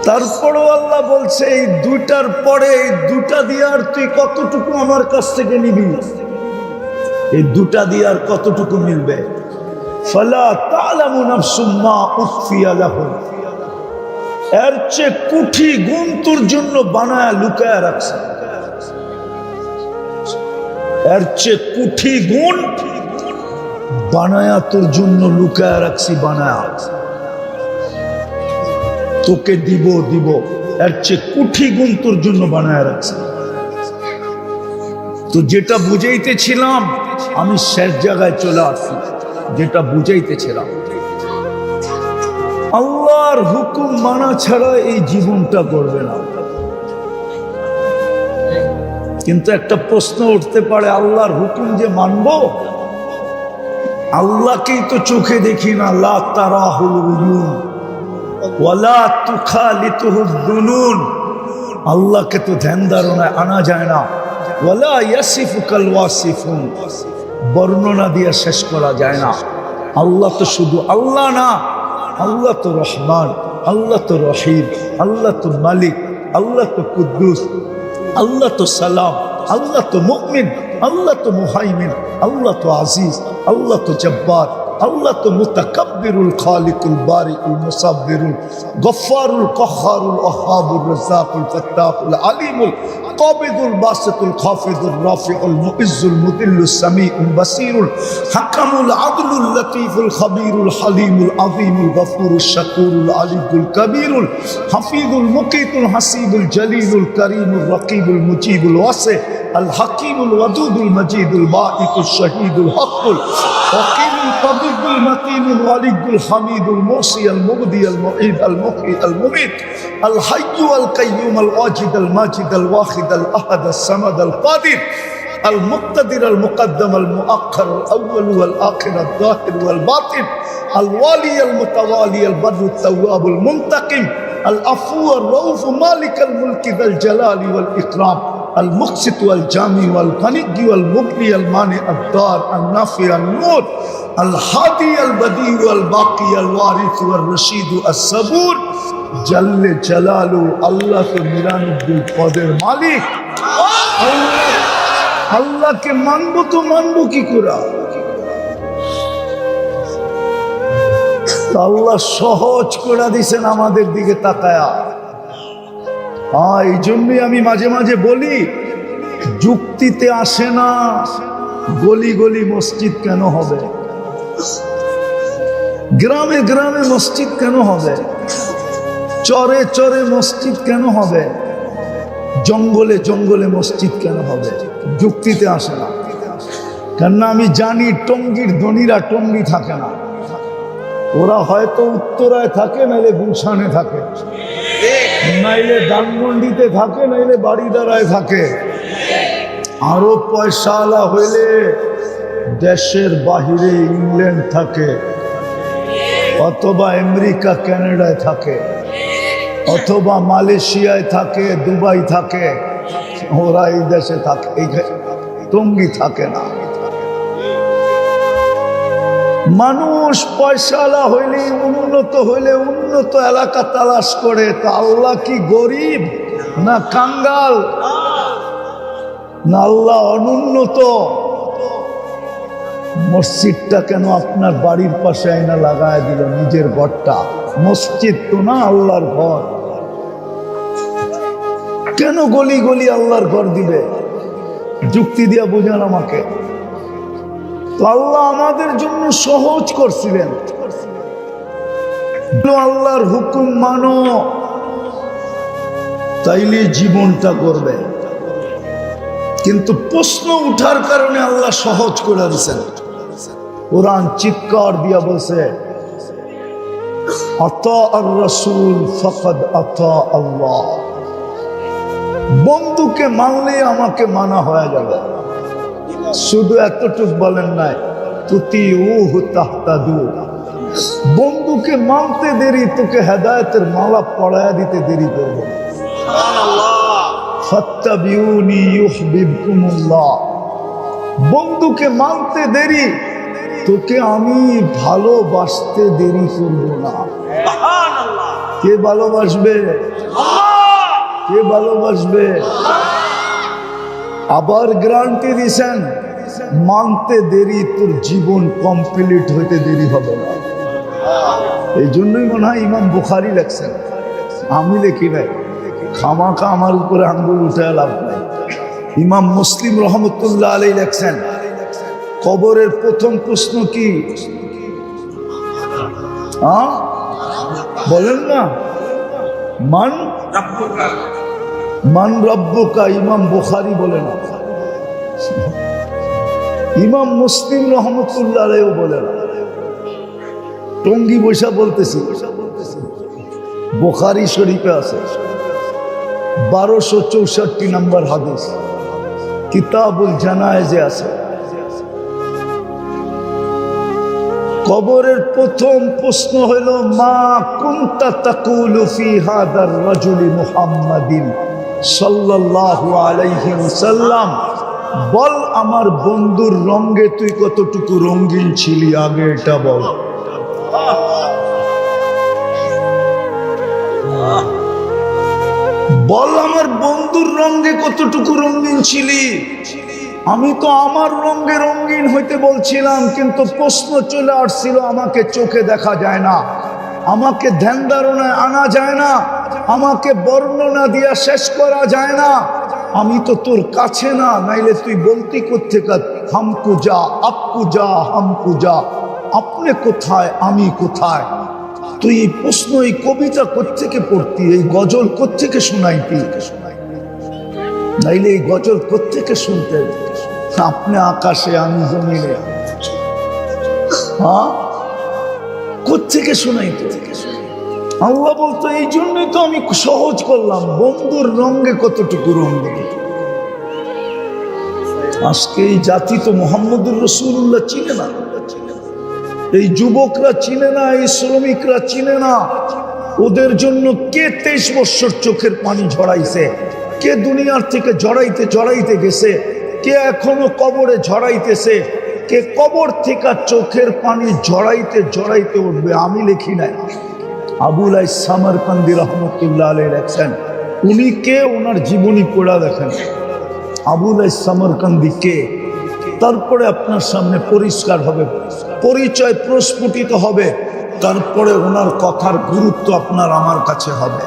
তারপরও আল্লাহ বলছে এই দুইটার পরে, এই দুটা দিয়ে আর তুই কতটুকু আমার কাছ থেকে নিবি? এই দুটা দিয়ে আর কতটুকু মিলবে? ফালা তা'লামু নাফসুম মা উখফিয়া লাহুম, এর চেয়ে কুঠি গুণ তোর জন্য বানায়া লুকায়া রাখছে। এর চেয়ে কুঠি গুণ বানায়া তোর জন্য লুকায়া রাখছি, বানায়া তোকে দিব দিব। এর চেয়ে কুঠি গুণ তোর জন্য বানায়া রাখছে। তো যেটা বুঝাইতেছিলাম আমি শেষ জায়গায় চলে আসছি। যেটা বুঝাইতেছিলাম আল্লাহর হুকুম মানা ছাড়া এই জীবনটা গড়বে না। কিন্তু একটা প্রশ্ন উঠতে পারে, আল্লাহর হুকুম যে মানব, আল্লাহকেই তো চোখে দেখি না। লা তারাহুল উয়ুন ওয়ালা তুখালিতুহুদ দুনুন, আল্লাহকে তো ধ্যান ধারণায় আনা যায় না। ওয়ালা ইয়াসিফুকাল ওয়াসিফুন, বর্ণনা দিয়ে শেষ করা যায় না। আল্লাহ তো শুধু আল্লাহ না, আল্লাহ তো রহমান, আল্লাহ তো রহিম, আল্লাহ তো মালিক, আল্লাহ তো কুদ্দুস, আল্লাহ তো সালাম, আল্লাহ তো মুমিন, আল্লাহ তো মুহাইমিন, আল্লাহ তো আজিজ, আল্লাহ তো জব্বার, আল্লাহ তো মুতাকাব্বিরুল খালিকুল বারিকুল মুসাব্বিরুল গফফারুল কহ্হারুল ওয়াহ্হাবুর রাজ্জাকুল ফাত্তাহুল আলিমুল কাবিদুল বাসিতুল খাফিদুর রাফিউল মুইজ্জুল মুদিল্লুস সামিউল বাসিরুল হাকামুল আদলুল লতীফুল খবীরুল হালিমুল আযীমুল গফুরুশ শাকুরুল আলিয়ুল কবীরুল হাফিজুল মুকিতুল হাসিবুল জলিলুল করিমুল রকিবুল মুজিবুল ওয়াসি আল হাকিমুল ওয়াদুদুল মজিদুল বাঈকুল শহীদুল হকুল ওয়াকিলুল কবিরুল মতিনুল ওয়ালিদুল হামিদুল মুসি আল মুবদি আল মুঈদ আল মুহয়ি আল মুমীত আল হাইয়্যু আল কাইয়্যুম আল ওয়াজিদ আল মাজিদ আল ওয়াহিদ আল আহাদ আল সামাদ আল কাদির المقتدر المقدم المؤخر الأول والآخر الظاهر والباطن الوالي المتوالي البر التواب المنتقم العفو الرؤوف مالك الملك ذا الجلال والإكرام المقسط والجامع والغني والمغني المانع الدار النافع النور الهادي البديع والباقي الوارث والرشيد الصبور جل جلاله الله নিরানব্বই পদের মালিক। আল্লাহকে মানবো তো মানবো কি করে? আল্লাহ সহজ করে দিছেন আমাদের দিকে তাকায়া। এই জন্যই আমি মাঝে মাঝে বলি, যুক্তিতে আসে না গলি গলি মসজিদ কেন হবে, গ্রামে গ্রামে মসজিদ কেন হবে, চরে চরে মসজিদ কেন হবে, জঙ্গলে জঙ্গলে মসজিদ কেন হবে? যুক্তিতে আসে না। কেননা আমি জানি টঙ্গীর ধনীরা টঙ্গী থাকে না, ওরা হয়তো উত্তরায় থাকে, নাইলে গুলশানে থাকে, নাইলে ধানমন্ডিতে থাকে, নাইলে বাড়িদারায় থাকে। আরো পয়সাওয়ালা হইলে দেশের বাহিরে ইংল্যান্ড থাকে, অথবা আমেরিকা কানাডায় থাকে, অথবা মালয়েশিয়ায় থাকে, দুবাই থাকে। ওরা এই দেশে থাকে, এই টঙ্গী থাকে না। মানুষ পয়সাওয়ালা হইলে, উন্নত হইলে উন্নত এলাকা তালাশ করে। তা আল্লাহ কি গরিব না কাঙ্গাল? না আল্লাহ অনুন্নত? মসজিদটা কেন আপনার বাড়ির পাশে আইনা লাগায় দিল? নিজের ঘরটা মসজিদ তো না, আল্লাহর ঘর। কেন গলি গলি আল্লাহর ঘর দিবে? যুক্তি দিয়া বুঝান আমাকে। তো আল্লাহ আমাদের জন্য সহজ করছিলেন, আল্লাহর হুকুম মানো, তাইলে জীবনটা করবে। কিন্তু প্রশ্ন উঠার কারণে আল্লাহ সহজ করে দিয়েছেন। কোরআন চিৎকার দিয়া বলছে, আতা আর রাসূল ফাকাদ আতা আল্লাহ। বন্ধুকে মানলে আমাকে মানা হয়ে যাবে। শুধু এতটুক বলেন নাই, তুতিউহু তাহতাদু। বন্ধুকে মানতে দেরি, তোকে হেদায়েতের মালা পড়ায়া দিতে দেরি করবো। ফাত্তাবিউনি ইউহিব্বুকুমুল্লাহ। বন্ধুকে মানতে দেরি, তোকে আমি ভালোবাসতে দেরি করব না। কে ভালোবাসবে? কে ভালোবাসবে? আবার গ্যারান্টি দিছেন, মানতে দেরি, তোর জীবন কমপ্লিট হইতে দেরি হবে না। এই জন্যই মনে হয় ইমাম বুখারী লেখছেন, আমি লিখি নাই। খামাখা আমার উপরে আঙ্গুল উঠে লাভ নাই। ইমাম মুসলিম রহমতুল্লাহ আলাইহি লেখছেন, কবরের প্রথম প্রশ্ন কি? বলেন না, মান রব্বুকা। ইমাম বুখারী বলে না, ইমাম মুসলিম রহমতুল্লাহ আলাইহি বলেন, টঙ্গী বৈশা বলতেছি, বুখারী শরীফে আছে 1264 নম্বর হাদিস, কিতাবুল জানায়েজে আছে। কবরের প্রথম প্রশ্ন হইল, মা কুনতা তাকুলু ফি হাদার রাজুলি মুহাম্মাদিন সাল্লাল্লাহু আলাইহি ওয়াসাল্লাম, বল আমার বন্ধুর রঙে তুই কতটুকু রঙিন ছিলি, আগে এটা বল। বল আমার বন্ধুর রঙে কতটুকু রঙিন ছিলি। আমি তো আমার রঙে রঙিন হইতে বলছিলাম, কিন্তু প্রশ্ন চলে আসছিল আমাকে চোখে দেখা যায় না, আমাকে ধ্যান ধারণায় আনা যায় না, আমাকে বর্ণনা দিয়া শেষ করা যায় না। আমি তো তোর কাছে না, নাইলে তুই বলতি কোত্থেকে হামকু যা আপকু যা হামকু যা, আপনি কোথায় আমি কোথায়। তুই এই প্রশ্ন, এই কবিতা কোত্থেকে পড়তি, এই গজল কোত্থেকে শোনাইতি, নাইলে এই গজল কোত্থেকে শুনতেন। আপনি আকাশে আমি জমিনে, হ্যাঁ কোত্থেকে শোনাইতে। আল্লাহ বলতো, এই জন্যই তো আমি সহজ করলাম, বন্ধুর রঙে কতটুকু রঙিন। আজকে এই জাতি তো মুহাম্মদুর রাসূলুল্লাহ চিনে না, এই যুবকরা চিনে না, এই শ্রমিকরা চিনে না। ওদের জন্য কে 23 বছর চোখের পানি ঝরাইছে, কে দুনিয়ার থেকে জড়াইতে জড়াইতে গেছে, কে এখনো কবরে ঝরাইতেছে, কে কবর থেকে চোখের পানি জড়াইতে জড়াইতে উঠবে। আমি লিখি নাই, আবুল আইস সামারকান্দি রহমতুল্লাহ আলাইহি লেখছেন। উনি কে, ওনার জীবনী পড়া দেখেন, আবুল আইস সামারকান্দি কে, তারপরে আপনার সামনে পরিষ্কার হবে, পরিচয় প্রস্ফুটিত হবে, তারপরে ওনার কথার গুরুত্ব আপনার আমার কাছে হবে।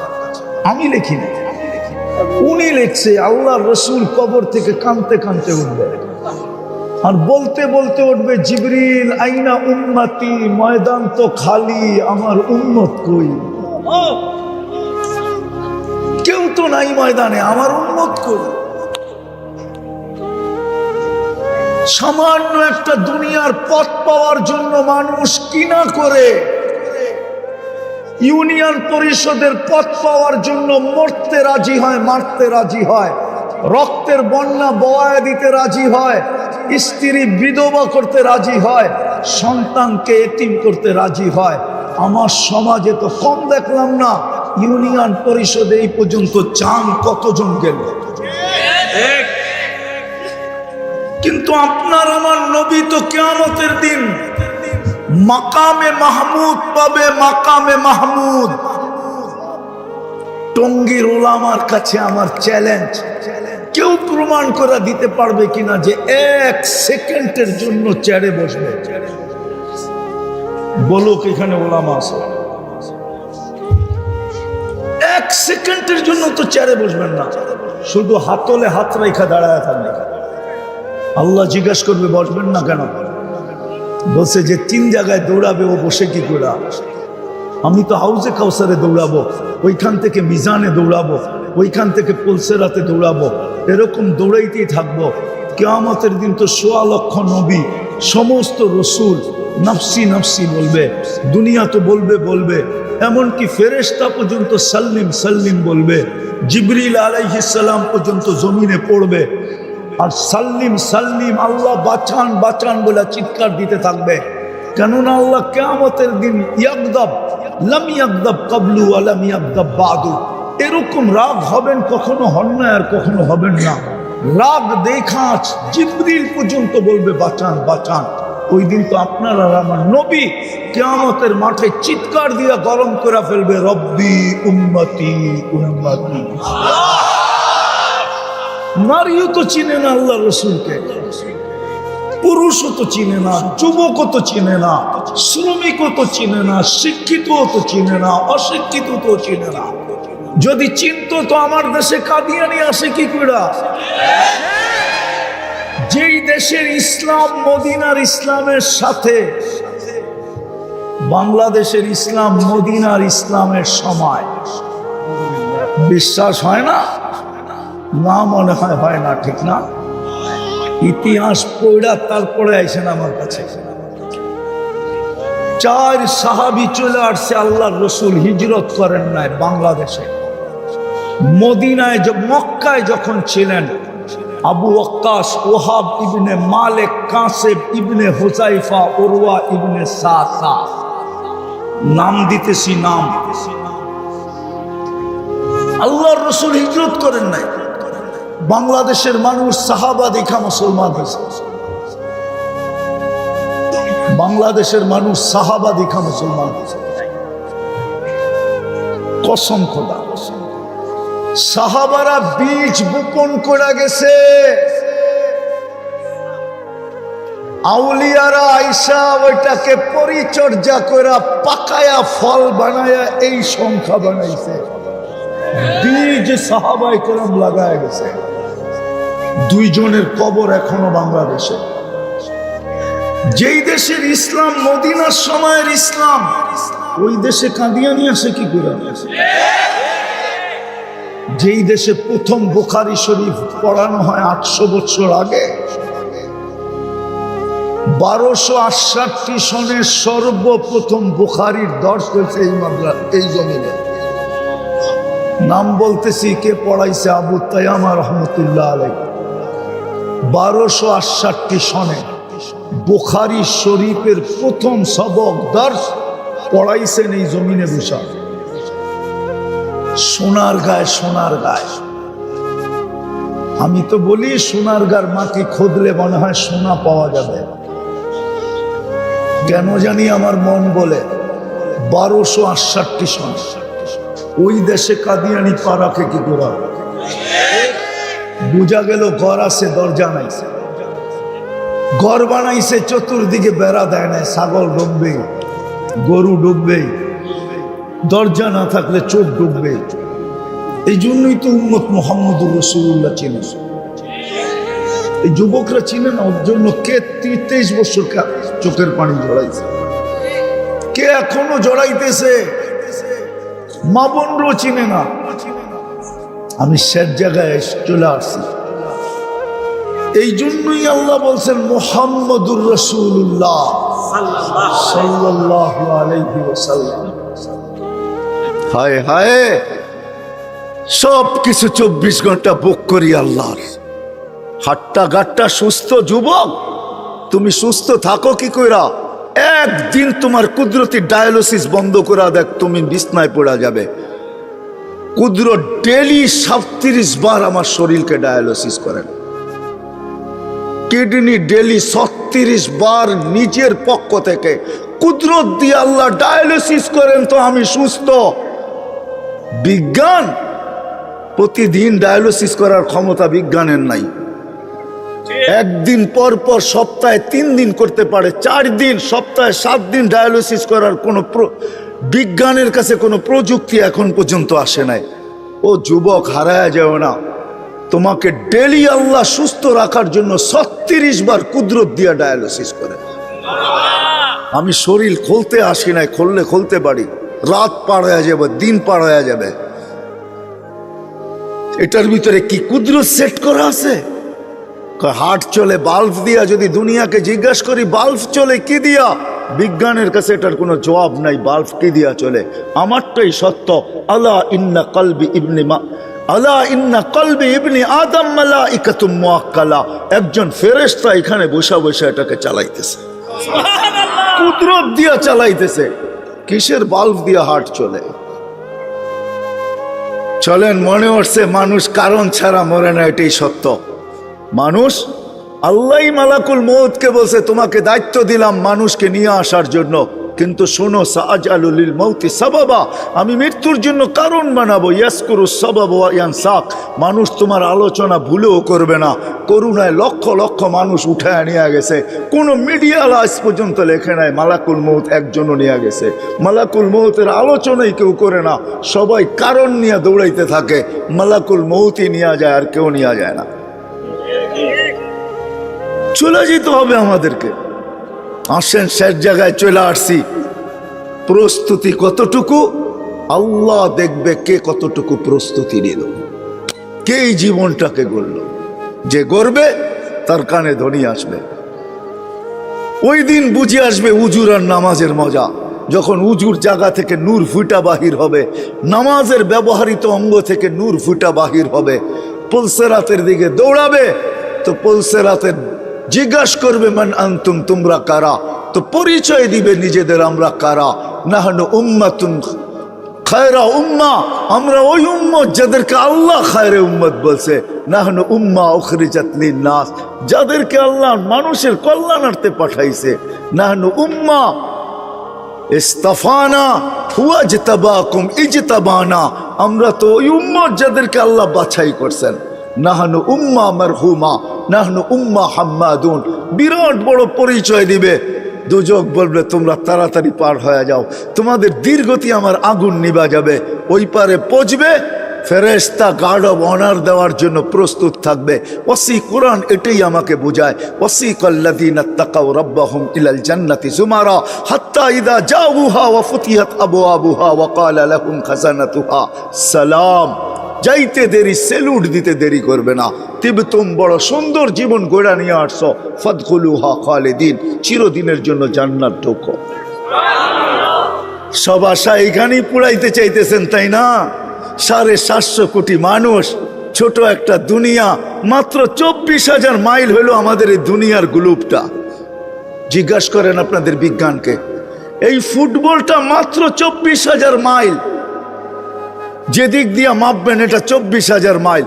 আমি লিখি না, উনি লিখছে। আল্লাহ রসুল কবর থেকে কাঁদতে কাঁদতে উঠবে, আর বলতে বলতে উঠবে, জিবরিল আইনা উম্মতি, ময়দান তো খালি, আমার উম্মত কই, কেউ তো নাই ময়দানে, আমার উম্মত কই। সামান্য একটা দুনিয়ার পথ পাওয়ার জন্য মানুষ কিনা করে, ইউনিয়ন পরিষদের পথ পাওয়ার জন্য মরতে রাজি হয়, মারতে রাজি হয়, রক্তের বন্যা বওয়ায় দিতে রাজি হয়, স্ত্রী বিধবা করতে রাজি হয়, সন্তানকে এতিম করতে রাজি হয়। আমার সমাজে তো কম দেখলাম না, ইউনিয়ন পরিষদে এই পর্যন্ত চান কতজন গেল। কিন্তু আপনার আমার নবী তো কিয়ামতের দিন মাকামে মাহমুদ পাবে, মাকামে মাহমুদ। টঙ্গীর ওলামার কাছে আমার চ্যালেঞ্জ, কেউ প্রমাণ করে দিতে পারবে কিনা যে 1 সেকেন্ডের জন্য চেয়ারে বসবে? বলুক, এখানে ওলামা আছে। 1 সেকেন্ডের জন্য তো চেয়ারে বসবেন না, শুধু হাতলে হাত রেখা দাঁড়ায় থাকবে। আল্লাহ জিজ্ঞাসা করবে, বসবেন না কেন? বলছে যে 3 জায়গায় দৌড়াবে, ও বসে কি করে? আমি তো হাউজে কাউসারে দৌড়াবো, ওইখান থেকে মিজানে দৌড়াবো, ওইখান থেকে পুলসেরাতে দৌড়াবো, এরকম দৌড়াইতেই থাকবো। কিয়ামতের দিন তো 1.25 লক্ষ নবী, সমস্ত রসুল নফসি নফসি বলবে, দুনিয়া তো বলবে বলবে, এমনকি ফেরেশতা পর্যন্ত সাল্লিম সাল্লিম বলবে, জিবরিল আলাইহিস সালাম পর্যন্ত জমিনে পড়বে, আর সাল্লিম সাল্লিম, আল্লাহ বাঁচান বাঁচান বলে চিৎকার দিতে থাকবে। কেননা আল্লাহ কিয়ামতের দিন ইয়াগদাব, লাম ইয়াগদাব ক্বাবলু ওয়া লাম ইয়াগদাব বাদু, এরকম রাগ হবেন, কখনো হন না আর কখনো হবেন না। রাগ দেখা জিবরিল পর্যন্ত বলবে বাঁচান বাঁচান। ওই দিন তো আপনার আর আমার নবী কিয়ামতের মাঠে চিৎকার দিয়া গরম করে ফেলবে, রব্বি উম্মতি উম্মতি। নারীও তো চিনে না আল্লাহ রসুলকে, পুরুষও তো চিনে না, যুবকও তো চিনে না, শ্রমিকও তো চিনে না, শিক্ষিতও তো চিনে না, অশিক্ষিত তো চিনে না। যদি চিনত তো আমার দেশে কাদিয়ানি আসে কি করে? যেই দেশের ইসলাম মদিনার ইসলামের সাথে বাংলাদেশের ইসলাম মদিনার ইসলামের সময়, বিশ্বাস হয় না? না, মনে হয় হয় না, ঠিক না? ইতিহাস পড়া তারপরে আইসেন আমার কাছে। 4 সাহাবী চলে আসছে, আল্লাহর রসুল হিজরত করেন নাই বাংলাদেশে, মদিনায় মক্কায় যখন ছিলেন, আবু ওয়াক্কাস, ওহাব ইবনে মালিক, কাসেব ইবনে হুযাইফা, উরওয়া ইবনে সাসা, নাম দিতেছি নাম। আল্লাহর রসুল হিজরত করেন নাই, বাংলাদেশের মানুষ সাহাবা দেখা মুসলমান হয়েছে। বাংলাদেশের মানুষ সাহাবা দেখা মুসলমান হয়েছে। কসম খোদা, সাহাবারা বীজ বপন করে গেছে, আউলিয়ারা আইসা ওইটাকে পরিচর্যা করে পাকায়া ফল বানায়া এই সংখ্যা বানাইছে। বীজ সাহাবায়ে কেরাম লাগায় গেছে। 2 জনের কবর এখনো বাংলাদেশে। যেই দেশের ইসলাম মদিনার সময়ের ইসলাম, ওই দেশে কাদিয়ানি আসে কি করে? যেই দেশে প্রথম বুখারী শরীফ পড়ানো হয় 800 বছর আগে, 1268 সনে সর্বপ্রথম বুখারীর দর্শ হয়েছে এই জমিনে। নাম বলতেছি, কে পড়াইছে? আবু তায়ামা রহমতুল্লাহ আলাইহি। 1268 সনে বুখারী শরীফের প্রথম সবক দর্শ পড়াইছেন এই জমিনে বসা। সোনার গায়ে, সোনার গায়ে। আমি তো বলি সোনার গার মাটি খুঁজলে মনে হয় সোনা পাওয়া যাবে। কেন জানি আমার মন বলে 1268 সন ওই দেশে কাদিয়ানি পারাকে কি করা, বোঝা গেল ঘর আছে দরজা নাই। ঘর বানাইছে, চতুর্দিকে বেড়া দেয় না, ছাগল ডুববে, গরু ডুববে, দরজা না থাকলে চোখ ডুববে। এই জন্যই তো উম্মত মুহাম্মদুর রাসূলুল্লাহ চিনে। এই যুবকরা চিনে না, ওর জন্য কে 23 বছর চোখের পানি জড়াইছে, কে এখনো জড়াইতেছে, মা বোনরাও চিনে না। আমি শেষ জায়গায় চলে আসছি। এই জন্যই আল্লাহ বলছেন মুহাম্মদুর রাসূলুল্লাহ সাল্লাল্লাহু আলাইহি ওয়াসাল্লাম। হায় হায়, সব কিছু 24 ঘন্টা বুক করি আল্লাহর। হাট্টা গাট্টা সুস্থ যুবক, তুমি সুস্থ থাকো কি কইরা? একদিন তোমার কুদরতি ডায়ালিসিস বন্ধ করা দেখ, তুমি বিছনায় পড়া যাবে। কুদরত ডেলি 37 বার আমার শরীরকে ডায়ালিসিস করেন। কিডনি ডেলি 36 বার নিজের পক্ষ থেকে কুদরত দিয়ে আল্লাহ ডায়ালিসিস করেন, তো আমি সুস্থ। বিজ্ঞান প্রতিদিন ডায়ালিসিস করার ক্ষমতা বিজ্ঞানের নাই। একদিন পর পর সপ্তাহে 3 দিন করতে পারে, 4 দিন, সপ্তাহে 7 দিন ডায়ালিসিস করার কোনো বিজ্ঞানের কাছে কোনো প্রযুক্তি এখন পর্যন্ত আসে নাই। ও যুবক, হারায় যাও না, তোমাকে ডেলি আল্লাহ সুস্থ রাখার জন্য 36 বার কুদরত দিয়া ডায়ালিসিস করে। আমি শরীর খুলতে আসি নাই, খুলতে পারি, রাত পার হয়ে যাবে, দিন পার হয়ে যাবে। এটার ভিতরে কি কুদরত সেট করা আছে? হার্ট চলে বাল্ব দিয়া। যদি দুনিয়াকে জিজ্ঞাসা করি বাল্ব চলে কি দিয়া, বিজ্ঞানের কাছে এটার কোনো জবাব নাই। বাল্ব কি দিয়া চলে? আমারটাই সত্য। আলা ইন্না কলবি ইবনি আদম মালাইকাতুম মুআক্কালা। একজন ফেরেশতা এখানে বসা বসা এটাকে চালাইতেছে, কুদরত দিয়া চালাইতেছে। কিসের বাল্ব দিয়া হার্ট চলে? চলেন, মনে হচ্ছে মানুষ কারণ ছাড়া মরে না, এটাই সত্য। মানুষ, আল্লাহই মালাকুল মউতকে বলছে তোমাকে দায়িত্ব দিলাম মানুষকে নিয়ে আসার জন্য, কিন্তু শোনো, সাআজালু লিল মাউতি সাবাবা, আমি মৃত্যুর জন্য কারণ বানাবো। ইয়াসকুরু সাবাব ওয়া ইয়ানসাক, মানুষ তোমার আলোচনা ভুলেও করবে না। করুণায় লক্ষ লক্ষ মানুষ উঠায় নিয়ে গেছে, কোনো মিডিয়া আজ পর্যন্ত লেখে নাই মালাকুল মউত একজনও নিয়ে গেছে। মালাকুল মউতের আলোচনাই কেউ করে না, সবাই কারণ নিয়ে দৌড়াইতে থাকে। মালাকুল মউতই নিয়ে যায়, আর কেউ নিয়ে যায় না। চলে যেতে হবে আমাদেরকে। আসেন, শেষ জায়গায় চলে আসছি। প্রস্তুতি কতটুকু আল্লাহ দেখবে, কে কতটুকু প্রস্তুতি নিল, কে এই জীবনটাকে গড়ল। যে গড়বে তার কানে ধ্বনি আসবে। ওই দিন বুঝে আসবে উজুর আর নামাজের মজা, যখন উজুর জায়গা থেকে নূর ফুটা বাহির হবে, নামাজের ব্যবহৃত অঙ্গ থেকে নূর ফুটা বাহির হবে। পুলসেরাতের দিকে দৌড়াবে, তো পুলসেরাতের জিজ্ঞাসা করবে মান আনতুম, তোমরা কারা? তো পরিচয় দিবে নিজেদের, আমরা কারা। নাহনু উম্মাতুন খায়রা উম্মা, আমরা ওই উম্মত যাদেরকে আল্লাহ খায়রে উম্মত বলছে। নাহনু উম্মা উখরিজাত লিন-নাস, যাদেরকে আল্লাহ মানুষের কল্যাণার্থে পাঠাইছে। নাহনু উম্মা ইস্তাফানা হুয়া ইজতাবাকুম ইজতাবানা, আমরা তো ওই উম্মত যাদেরকে আল্লাহ বাছাই করছেন। নাহনু উম্মা মারহুমা, নাহনু উম্মা হাম্মাদুন, বিরাট বড় পরিচয় দিবে। দুজক বলবে তোমরা তাড়াতাড়ি পার হয়ে যাও, তোমাদের দীর্ঘতি আমার আগুন নিভা যাবে। ওই পারে পৌঁছবে, ফেরেশতা গার্ড অব অনার দেওয়ার জন্য প্রস্তুত থাকবে। ওয়াসি কোরআন এটাই আমাকে বোঝায়, ওয়াসিকাল্লাযীনা তাকাউ রাব্বাহুম ইলাল জান্নাতি যুমারা হাত্তা ইযা জাউহা ওয়া ফুতিহাত আবওয়াবুহা ওয়া ক্বালা লাহুম খাজানাতুহা সালাম। যাইতে দেরি, সেলুট দিতে দেরি করবে না। তিবতুম, বড় সুন্দর জীবন গড়া নিয়ে আসছো, ফাদখুলুহা খালিদিন, চিরদিনের জন্য জান্নাত ঢোকো। সব আশা এখানেই পুরাইতে চাইতেছেন, তাই না? 750 কোটি মানুষ, ছোট একটা দুনিয়া, মাত্র 24,000 মাইল হলো আমাদের এই দুনিয়ার গ্লোবটা। জিজ্ঞাসা করেন আপনাদের বিজ্ঞানকে, এই ফুটবলটা মাত্র 24,000 মাইল। যেদিক দিয়া মাপবেন এটা 24,000 মাইল।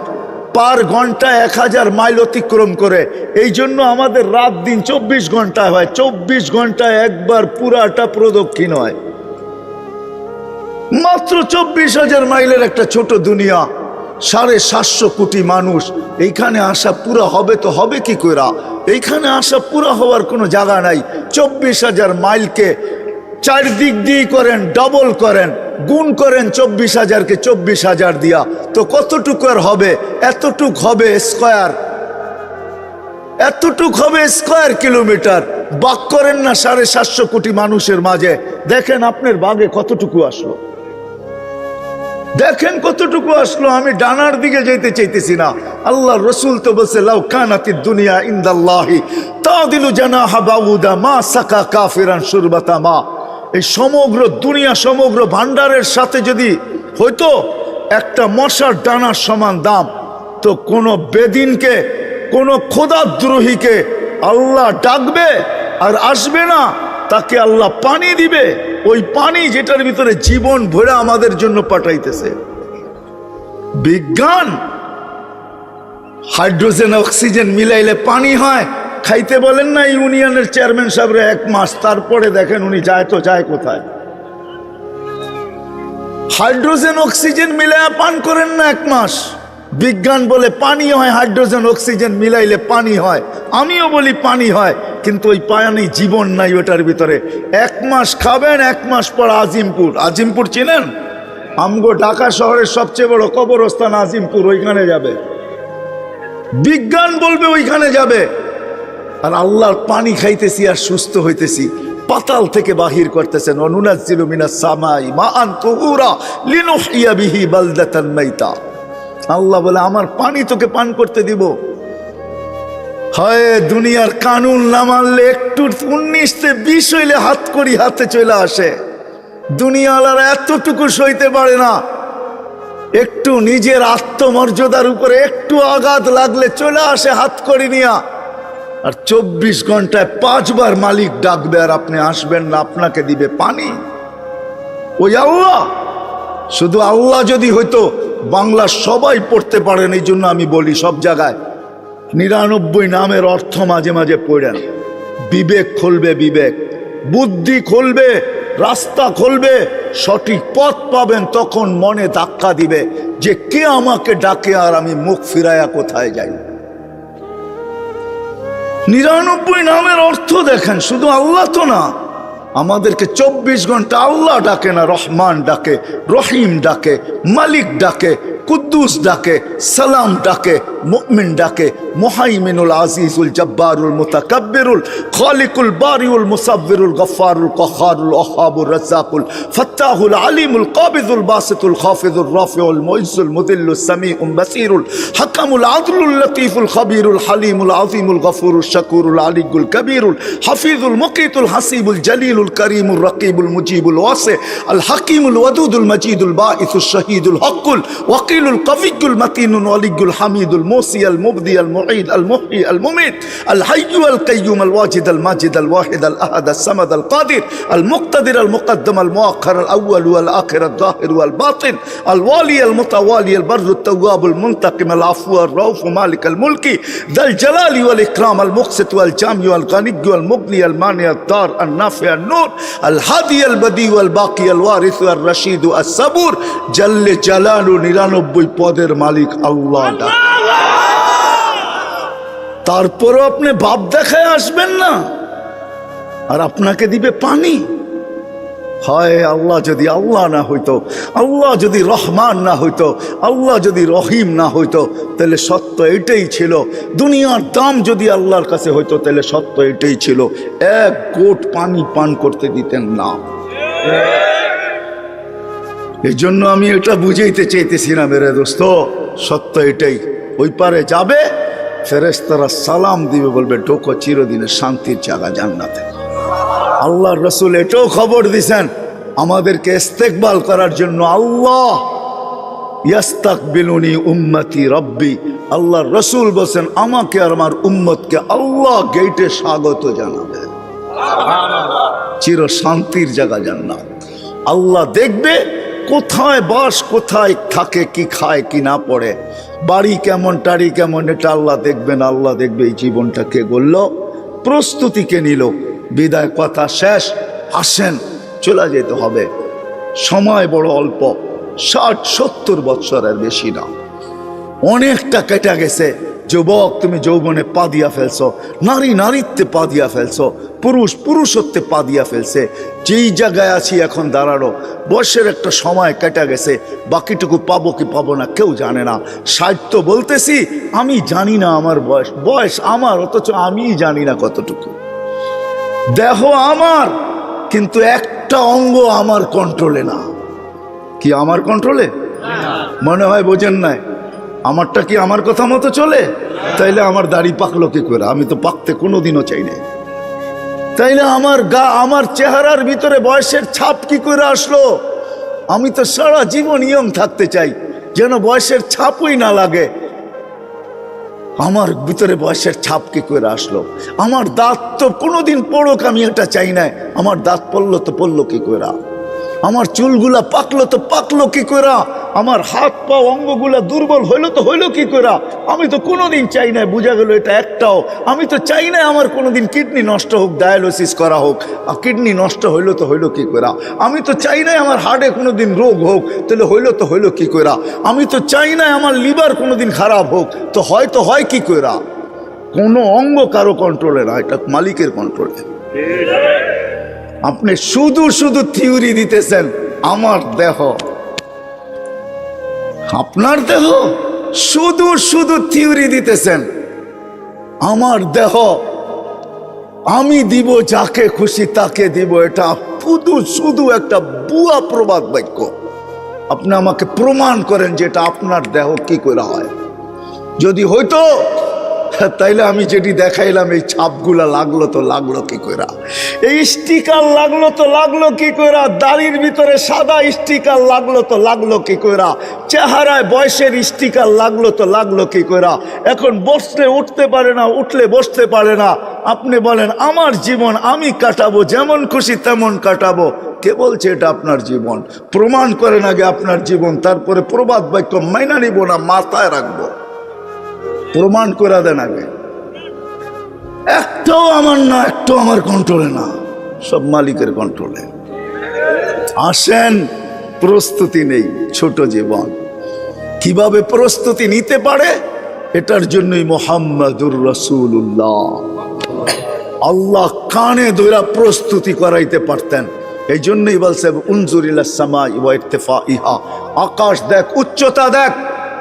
পার ঘন্টা 1000 মাইল অতিক্রম করে। এই জন্য আমাদের রাত দিন 24 ঘন্টায় হয়। 24 ঘন্টায় একবার পুরাটা প্রদক্ষিণ হয়। মাত্র 24,000 মাইলের একটা ছোট দুনিয়া, 750 কোটি মানুষ। এইখানে আসা পুরা হবে তো হবে কি কইরা? এইখানে আসা পুরা হওয়ার কোনো জায়গা নাই। 24,000 মাইলকে 4 দিক দিয়ে করেন, ডবল করেন, গুণ করেন 24,000কে 24,000 দিয়া, তো কতটুকু আর হবে? এতটুক হবে স্কয়ার, এতটুক হবে স্কয়ার কিলোমিটার। বাক করেন না 750 কোটি মানুষের মাঝে, দেখেন আপনার বাগে কতটুকু আসলো, দেখেন কতটুকু আসলো। আমি ডানার দিকে যেতে চাইতেছি না। আল্লাহ রসুল তো বলছে লাউ কানাতিদ দুনিয়া ইনদাল্লাহি তাদিলু জানাহা বাউদা মা সাকা কাফিরান শুরবাতা মা। এই সমগ্র দুনিয়া, সমগ্র ভান্ডারের সাথে যদি হয়তো একটা মশার ডানার সমান দাম, তো কোনো বেদিনকে, কোনো খোদাদ্রোহীকে আল্লাহ ডাকবে আর আসবে না, তাকে আল্লাহ পানি দিবে। ওই পানি যেটার ভিতরে জীবন ভরে আমাদের জন্য পাঠাইতেছে। বিজ্ঞান, হাইড্রোজেন অক্সিজেন মিলাইলে পানি হয়। খাইতে বলেন না ইউনিয়নের চেয়ারম্যান সাহেবরে 1 মাস, তারপরে দেখেন উনি যায় তো যায় কোথায়। হাইড্রোজেন অক্সিজেন মিলাইয়া পান করেন না 1 মাস। বিজ্ঞান বলে পানি হয়, হাইড্রোজেন অক্সিজেন মিলাইলে পানি হয়। আমিও বলি পানি হয়, কিন্তু ওই পানি জীবন নাই ওটার ভিতরে। 1 মাস খাবেন, 1 মাস পর আজিমপুর। আজিমপুর চিনেন? আমগো ঢাকা শহরের সবচেয়ে বড় কবরস্থান আজিমপুর, ওইখানে যাবে। বিজ্ঞান বলবে ওইখানে যাবে। আর আল্লাহর পানি খাইতেছি আর সুস্থ হইতেছি। পাতাল থেকে বাহির করতেছেন, অনুনাজ্জিলু মিনাস সামাই মাআন তুহুরা লিনুহইয়া বিহি বালদাতান মাইতা। আল্লাহ বলে আমার পানি তোকে পান করতে দিব। হয় দুনিয়ার কানুন না মানলে একটু 19-20 হইলে হাত করি হাতে চলে আসে। দুনিয়াওয়ালারা এতটুকু সইতে পারে না। একটু নিজের আত্মমর্যাদার উপরে একটু আঘাত লাগলে চলে আসে হাত করি নিয়া। আর 24 ঘন্টায় 5 বার মালিক ডাকবে আর আপনি আসবেন না, আপনাকে দিবে পানি। ওই আল্লাহ, শুধু আল্লাহ যদি হইতো বাংলা সবাই পড়তে পারেন। এই জন্য আমি বলি সব জায়গায় 99 নামের অর্থ মাঝে মাঝে পড়েন। বিবেক খুলবে, বিবেক, বুদ্ধি খুলবে, রাস্তা খুলবে, সঠিক পথ পাবেন। তখন মনে ধাক্কা দিবে যে কে আমাকে ডাকে আর আমি মুখ ফিরাইয়া কোথায় যাই। 99 নামের অর্থ দেখেন, শুধু আল্লাহ তো না, আমাদেরকে 24 ঘন্টা আল্লাহ ডাকে না, রহমান ডাকে, রহিম ডাকে, মালিক ডাকে, কুদ্দুস ডাকে, সালাম ডাকে, মুমিন ডাকে, মুহাইমিনুল আজিজুল জব্বারুল মুতাকাব্বিরুল খালিকুল বারিউল মুসাব্বিরুল গফফারুল কহারুল ওয়াহাবুর রাজ্জাকুল ফাত্তাহুল আলিমুল কাবিদুল বাসিতুল খাফিদুর রাফিউল মুইজ্জুল মুদিল্লুস সামিউল বাসীরুল হাকামুল আদলুল লতীফুল খবীরুল হালিমুল আযীমুল গফুরুশ শাকুরুল আলিয়ুল কবীরুল হাফিজুল মুকিতুল হাসিবুল জলিলুল করিমুল রকিবুল মুজিবুল ওয়াসি আল হাকিমুল ওয়াদুদুল মজিদুল বাঈসুশ শহীদুল হকুল ওয়াকিলুল কবিয়ুল মতিনুল ওয়ালিয়ুল হামিদুল মুসি আল মুবদি আল মুঈদ আল মুহয়ি আল মুমিত আল হাইয়্যু আল কাইয়্যুম আল ওয়াজিদ আল মাজিদ আল ওয়াহিদ আল আহাদ আল সামাদ আল কাদির আল মুক্তাদির আল মুকদ্দম আল মুআখ্খার আল আউয়াল ওয়াল আখির আল যাহির ওয়াল বাতিন আল ওয়ালি আল মুতাওয়ালি আল বাররু আত তাওয়াব আল মুনতাকিম আল আফু আর রাউফ মালিক আল মুলকি যাল জালালি ওয়াল ইকরাম আল মুকসিত ওয়াল জামি ওয়াল গানি ওয়াল মুগনি আল মানি আল দার আল নাফি আল নূর আল হাদি আল বদি ওয়াল বাকি আল ওয়ারিস আল রশিদ আস সাবুর জাল্লে জালালু 99 পদের মালিক আল্লাহ। তারপরও আপনি ভাব দেখায় আসবেন না আর আপনাকে দিবে পানি। হয় আল্লাহ যদি আল্লাহ না হইতো, আল্লাহ যদি রহমান না হইতো, আল্লাহ যদি রহিম না হইতো, তাহলে সত্য এটাই ছিল। দুনিয়ার দাম যদি আল্লাহর কাছে হইতো তাহলে সত্য এটাই ছিল, এক গোট পানি পান করতে দিতেন না। এই জন্য আমি এটা বুঝাইতে চাইতেছি না মেরে দোস্ত, সত্য এটাই। ওই পারে যাবে, ফেরেশতারা সালাম দিবে, বলবে ঢোকো চিরদিনের শান্তির জায়গা জান্নাতে। আল্লাহর রসুল এটাও খবর দিছেন আমাদেরকে ইস্তেকবাল করার জন্য, আল্লাহ ইয়াস্তাকবিলুনি উম্মতি রব্বি, আল্লাহর রসুল বলেন আমাকে আর আমার উম্মতকে আল্লাহ গেটে স্বাগত জানাবে, চির শান্তির জায়গা জান্নাত। আল্লাহ দেখবে কোথায় বাস, কোথায় থাকে, কি খায় কি না পড়ে, বাড়ি কেমন টাড়ি কেমন, এটা আল্লাহ দেখবেন। আল্লাহ দেখবে এই জীবনটা কে গড়ল, প্রস্তুতি কে নিল। বিদায় কথা শেষ, আসেন চলে যেতে হবে। সময় বড় অল্প, 60-70 বৎসরের বেশি না, অনেকটা কেটে গেছে। যুবক তুমি যৌবনে পা দিয়া ফেলছো, নারী নারীত্বে পা দিয়া ফেলছো, পুরুষ পুরুষত্বে পা দিয়া ফেলছে। যেই জায়গায় আছি এখন দাঁড়ানো, বয়সের একটা সময় কেটে গেছে, বাকিটুকু পাবো কি পাবো না কেউ জানে না। 60 তো বলতেছি, আমি জানি না আমার বয়স, বয়স আমার, অথচ আমি জানি না কতটুকু। দেহ আমার, কিন্তু একটা অঙ্গ আমার কন্ট্রোলে না। কি আমার কন্ট্রোলে? মনে হয় বোঝেন নাই। আমারটা কি আমার কথা মতো চলে? তাইলে আমার দাড়ি পাকলো কি করে? আমি তো পাকতে কোনোদিনও চাই না। তাইলে আমার গা, আমার চেহারার ভিতরে বয়সের ছাপ কি করে আসলো? আমি তো সারা জীবন ইয়ং থাকতে চাই, যেন বয়সের ছাপই না লাগে। আমার ভিতরে বয়সের ছাপ কি করে আসলো? আমার দাঁত তো কোনোদিন পড়ুক আমি এটা চাই না, আমার দাঁত পড়লো তো পড়লো কি করে? আমার চুলগুলা পাকলো তো পাকলো কি করে? আমার হাত পা অঙ্গগুলা দুর্বল হইলো তো হইলো কি করে? আমি তো কোনোদিন চাই না, বোঝা গেল এটা একটাও। আমি তো চাই না আমার কোনোদিন কিডনি নষ্ট হোক, ডায়ালিসিস করা হোক। কিডনি নষ্ট হইলো তো হইলো কি করে? আমি তো চাই না আমার হার্টে কোনোদিন রোগ হোক, তাহলে হইলো তো হইলো কি করে? আমি তো চাই না আমার লিভার কোনোদিন খারাপ হোক, তো হয় কি করে? কোনো অঙ্গ কারো কন্ট্রোলে না, এটা মালিকের কন্ট্রোলে। আপনি শুধু শুধু থিওরি দিতেছেন, আমার দেহ, আপনার দেহ, শুধু শুধু থিওরি দিতেছেন। আমার দেহ আমি দিব, যাকে খুশি তাকে দিব, এটা শুধু শুধু একটা বুয়া প্রবাদ বাক্য। আপনি আমাকে প্রমাণ করেন যে এটা আপনার দেহ কি করে হয়। যদি হইতো তাইলে আমি যেটি দেখাইলাম, এই ছাপগুলা লাগলো তো লাগলো কি করে? এই স্টিকার লাগলো তো লাগলো কি করে? দাড়ির ভিতরে সাদা স্টিকার লাগলো তো লাগলো কি করে? চেহারায় বয়সের স্টিকার লাগলো তো লাগলো কি করে? এখন বসলে উঠতে পারে না, উঠলে বসতে পারে না। আপনি বলেন আমার জীবন আমি কাটাবো, যেমন খুশি তেমন কাটাবো। কে বলছে এটা আপনার জীবন? প্রমাণ করেন আগে আপনার জীবন, তারপরে প্রবাদ বাক্য মাইনা নিব না, মাথায় রাখবো। প্রমাণ করে দেন আগে। একটাও আমার না, একটাও আমার কন্ট্রোলে না, সব মালিকের কন্ট্রোলে। আসেন, প্রস্তুতি নেই, ছোট জীবন। কিভাবে প্রস্তুতি নিতে পারে? এটার জন্যই মুহাম্মাদুর রাসূলুল্লাহ আল্লাহ কানে ধরে প্রস্তুতি করাইতে পারতেন। এই জন্যই বলছে উনজুর ইলাস সামাই ওয়া ইরতিফাইহা, আকাশ দেখ, উচ্চতা দেখ।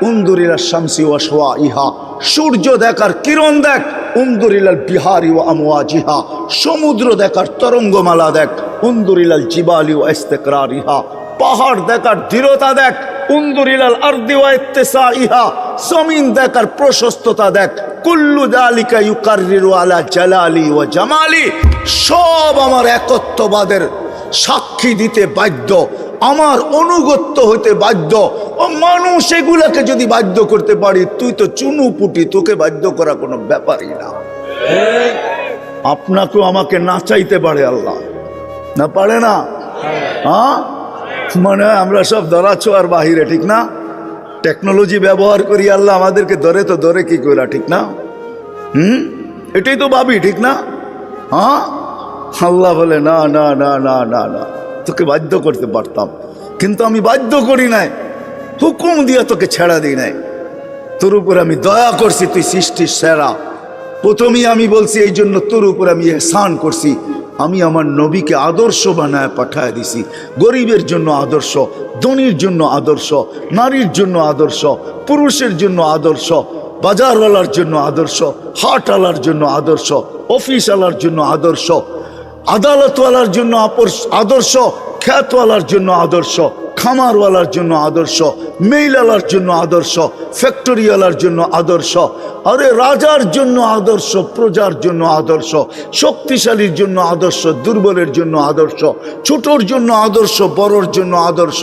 উনজুর ইলাস শামসি ওয়া শাওয়াইহা, সূর্য দেখার কিরণ দেখ। উনজুর ইলাল বিহারি ওয়া আমওয়াজিহা, সমুদ্র দেখার তরঙ্গমালা দেখ। উনদুর ইলাল জিবালি ওয়া ইস্তিকরারিহা, পাহাড় দেখার দৃঢ়তা দেখ। উনদুর ইলাল আরদি ওয়া ইত্তিসাইহা, জমিন দেখার প্রশস্ততা দেখ। কুল্লু যালিকা ইউকাররিরু আলা জালালি ওয়া জামালি, সব আমার একত্ববাদের সাক্ষী দিতে বাধ্য, আমার অনুগত্য হতে বাধ্য। ও মানুষ এগুলাকে যদি বাধ্য করতে পারি, তুই তো চুনুপুটি, তোকে বাধ্য করা কোনো ব্যাপারই না। আপনাকেও আমাকে না চাইতে পারে আল্লাহ, না পারে না? হ্যাঁ, মনে হয় আমরা সব ধরাছোঁয়ার বাহিরে, ঠিক না? টেকনোলজি ব্যবহার করি, আল্লাহ আমাদেরকে ধরে তো ধরে কি করে, ঠিক না? এটাই তো ভাবি, ঠিক না? হ্যাঁ, আল্লাহ বলে না না না না না না, তোকে বাধ্য করতে পারতাম, কিন্তু আমি বাধ্য করি নাই, হুকুম দিয়ে তোকে ছেড়া দিই নাই। তোর উপর আমি দয়া করছি, তুই সৃষ্টির সেরা। প্রথমেই আমি বলছি এই জন্য তোর উপর আমি এহসান করছি, আমি আমার নবীকে আদর্শ বানায় পাঠায় দিছি। গরিবের জন্য আদর্শ, ধনীর জন্য আদর্শ, নারীর জন্য আদর্শ, পুরুষের জন্য আদর্শ, বাজারওয়ালার জন্য আদর্শ, হাটওয়ালার জন্য আদর্শ, অফিসওয়ালার জন্য আদর্শ, আদালতওয়ালার জন্য আদর্শ, খ্যাতওয়ালার জন্য আদর্শ, খামারওয়ালার জন্য আদর্শ, মেইলালার জন্য আদর্শ, ফ্যাক্টরিওয়ালার জন্য আদর্শ, আরে রাজার জন্য আদর্শ, প্রজার জন্য আদর্শ, শক্তিশালীর জন্য আদর্শ, দুর্বলের জন্য আদর্শ, ছোটর জন্য আদর্শ, বড়র জন্য আদর্শ,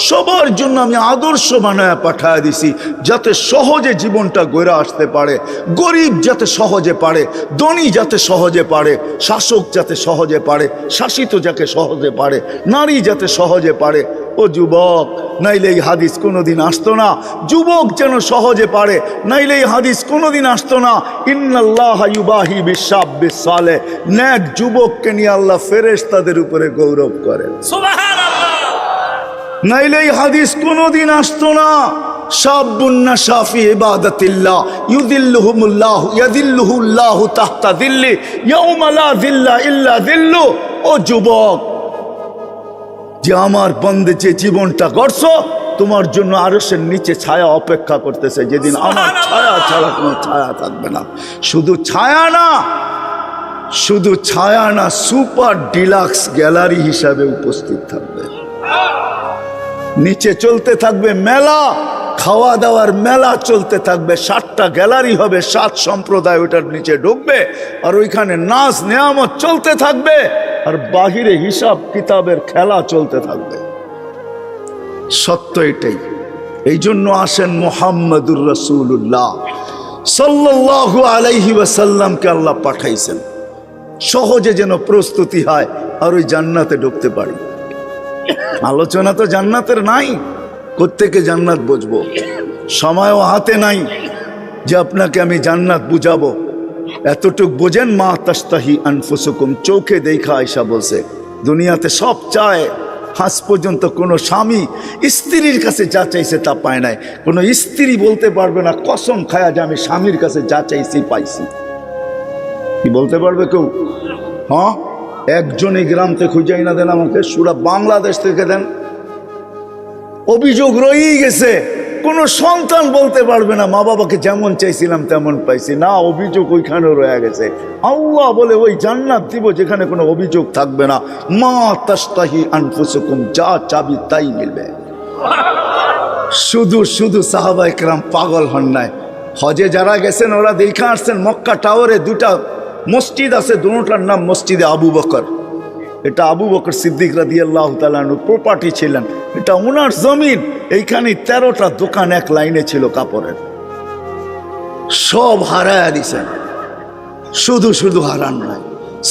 সবার জন্য আমি আদর্শ বানায় পাঠায় দিছি, যাতে সহজে জীবনটা গড়ে আসতে পারে। গরিব যাতে সহজে পারে, ধনী যাতে সহজে পারে, শাসক যাতে সহজে পারে, শাসিত যাকে সহজে পারে, নারী যাতে সহজে পারে। ও যুবক, নাইলে এই হাদিস কোনোদিন আসতো না। যুবক যেন সহজে পারে, নাইলে এই হাদিস কোনোদিন আসতো না। ইন্নাল্লাহা ইউবাহি বিশ-শাবিস সালেহ, নেক যুবককে নিয়ে আল্লাহ ফেরেশতাদের উপরে গৌরব করেন, সুবহানাল্লাহ। নাইলে এই হাদিস কোনোদিন আসতো না। শাবুন নাশা ফি ইবাদাতিল্লাহ ইউদিল্লুহুমুল্লাহু ইয়াদিল্লুহুল্লাহু তাহতা দিল্লি ইয়াউমা লা দিল্লা ইল্লা দিল্লু। ও যুবক, যে আমার বন্দে যে জীবনটা গড়ছো, তোমার জন্য আরশের নিচে ছায়া অপেক্ষা করতেছে, যেদিন আমার ছায়া ছাড়া কোনো ছায়া থাকবে না। শুধু ছায়া না, শুধু ছায়া না, সুপার ডিলাক্স গ্যালারি হিসাবে উপস্থিত থাকবে। নিচে চলতে থাকবে মেলা, খাওয়া দাওয়ার মেলা চলতে থাকবে। 7টা গ্যালারি হবে, 7 সম্প্রদায় ওটার নিচে ঢুকবে, আর ওইখানে নাচ নেয়ামত চলতে থাকবে, আর বাহিরে হিসাব কিতাবের খেলা চলতে থাকবে। সত্য এটাই। এই জন্য আসেন মুহাম্মাদুর রাসূলুল্লাহ সাল্লাল্লাহু আলাইহি ওয়াসাল্লামকে আল্লাহ পাঠাইছেন, সহজে যেন প্রস্তুতি হয় আর ওই জান্নাতে ঢুকতে পারি। আলোচনা তো জান্নাতের নাই, কোত্থেকে জান্নাত বুঝবো? সময়ও হাতে নাই যে আপনাকে আমি জান্নাত বুঝাবো। এতটুক বোঝেন, মা তাস্তাহি আনফুসুকুম, চোখে দেখা আয়সা বলছে দুনিয়াতে সব চায়, আজ পর্যন্ত কোনো স্বামী স্ত্রীর কাছে যা চাইছে তা পায় নাই। কোনো স্ত্রী বলতে পারবে না কসম খায়া যে আমি স্বামীর কাছে যা চাইছি পাইছি। কি বলতে পারবে কেউ? হ্যাঁ, একজন এই গ্রাম থেকে খুঁজাই না দেন আমাকে, সুরা বাংলাদেশ থেকে দেন। অভিযোগ রয়েই গেছে, কোনো সন্তান বলতে পারবে না মা বাবাকে যেমন চাইছিলাম তেমন পাইছি না, অভিযোগ ওইখানেও রয়ে গেছে। আল্লাহ বলে ওই জান্নাত দিব যেখানে কোনো অভিযোগ থাকবে না। মা তাস্তাহি আনফুসুকুম, যা চাবি তাই মিলবে। শুধু শুধু সাহাবায়ে কেরাম পাগল হন নাই। হজে যারা গেছেন ওরা দেখে আসছেন, মক্কা টাওয়ারে 2টা মসজিদ আছে, দুটোটার নাম মসজিদে আবু বকর। এটা আবু বকর সিদ্দিক রাদিয়াল্লাহু তাআলা আনহুর প্রপার্টি ছিলেন, এটা ওনার জমিন। এইখানে 13টা দোকান এক লাইনে ছিল কাপড়ের, সব হারায়া দিছেন। শুধু শুধু হারান নাই,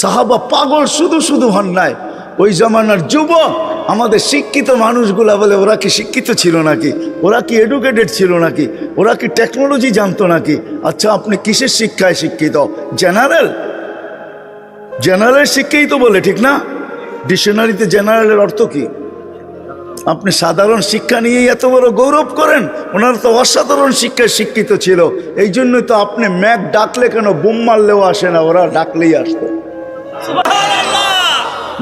সাহাবা পাগল শুধু শুধু হন নাই। ওই জামানার যুবক আমাদের শিক্ষিত মানুষগুলা বলে ওরা কি শিক্ষিত ছিল নাকি, ওরা কি এডুকেটেড ছিল নাকি, ওরা কি টেকনোলজি জানতো নাকি? আচ্ছা, আপনি কিসের শিক্ষায় শিক্ষিত? জেনারেল শিক্ষাই তো বলে, ঠিক না? ডিকশনারিতে জেনারেলের অর্থ কি? আপনি সাধারণ শিক্ষা নিয়েই এত বড় গৌরব করেন, ওনারা তো অসাধারণ শিক্ষায় শিক্ষিত ছিল। এই জন্যই তো আপনি ম্যাক ডাকলে কেন বোম মারলেও আসে না, ওরা ডাকলেই আসতো।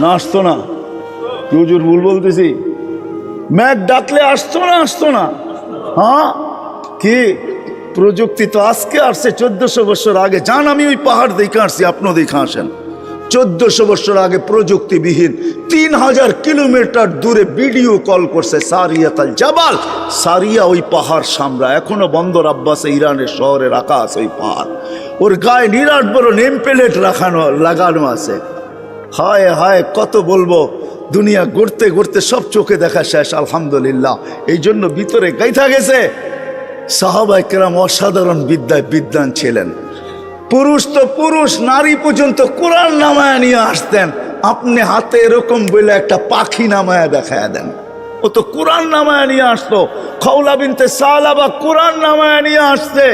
না আসতো না? হুজুর ভুল বলতেছি? ম্যাক ডাকলে আসতো না? হ্যাঁ, কি প্রযুক্তি তো আজকে আসছে, 1400 বছর আগে। যান, আমি ওই পাহাড় দেখে আসছি, আপনিও দেখে আসেন। 1400 বছর আগে প্রযুক্তিবিহীন 3000 কিলোমিটার দূরে ভিডিও কল করছে সারিয়াতাল জাবাল। সারিয়া ওই পাহাড় সামরা, এখনো বন্দর আব্বাসে ইরানের শহরে রাখা আছে ওই পাহাড়। ওর গায়ে নিরাট বড় নেম প্লেট লাগানো আছে। হায় হায় কত বলবো, দুনিয়া ঘুরতে ঘুরতে সব চোখে দেখা শেষ আলহামদুলিল্লাহ। এই জন্য ভিতরে গাইথা গেছে সাহাবায়ে কেরাম অসাধারণ বিদ্বান ছিলেন। পুরুষ তো পুরুষ, নারী পর্যন্ত কোরআন নামায়া নিয়ে আসতেন। আপনি হাতে এরকম বলে একটা পাখি নামায়া দেখায় দেন, ও তো কোরআন নামায়া নিয়ে আসতো। খাওলা বিনতে সালাবা কোরআন নামায়া নিয়ে আসছে।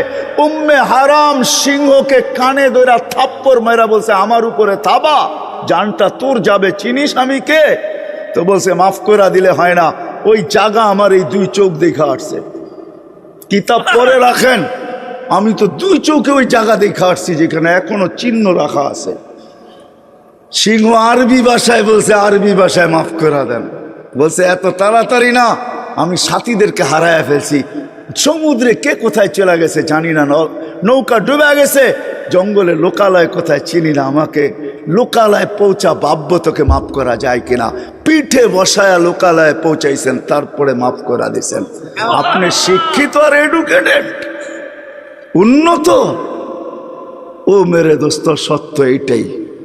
উম্মে হারাম সিংহকে কানে ধরে থাপ্পড় মেরা বলছে আমার উপরে থাবা, জানটা তোর যাবে, চিনিস আমি কে? তো বলছে মাফ করে দিলে হয় না, ওই জায়গা আমার এই 2 চোখ দেখা আসছে। কিতাব পড়ে রাখেন, আমি তো 2 চোখে ওই জায়গা দেখা আসছি যেখানে এখনো চিহ্ন রাখা আছে। সিংহ আরবি ভাষায় বলছে, আরবি ভাষায় মাফ করে দেন। বলছে এত তাড়াতাড়ি না, আমি সাথীদেরকে হারায় ফেলছি। সমুদ্রে কে কোথায় চলে গেছে জানি না, নৌকা ডুবে গেছে, জঙ্গলে লোকালয় কোথায় চিনি না, আমাকে লোকালয় পৌঁছা, ভাবব তোকে মাফ করা যায় কিনা। পিঠে বসায়া লোকালয়ে পৌঁছাইছেন, তারপরে মাফ করা দিয়েছেন। আপনি শিক্ষিত আর এডুকেটেড, উন্নত। ও মেরে দোস্ত, সত্য এইটাই।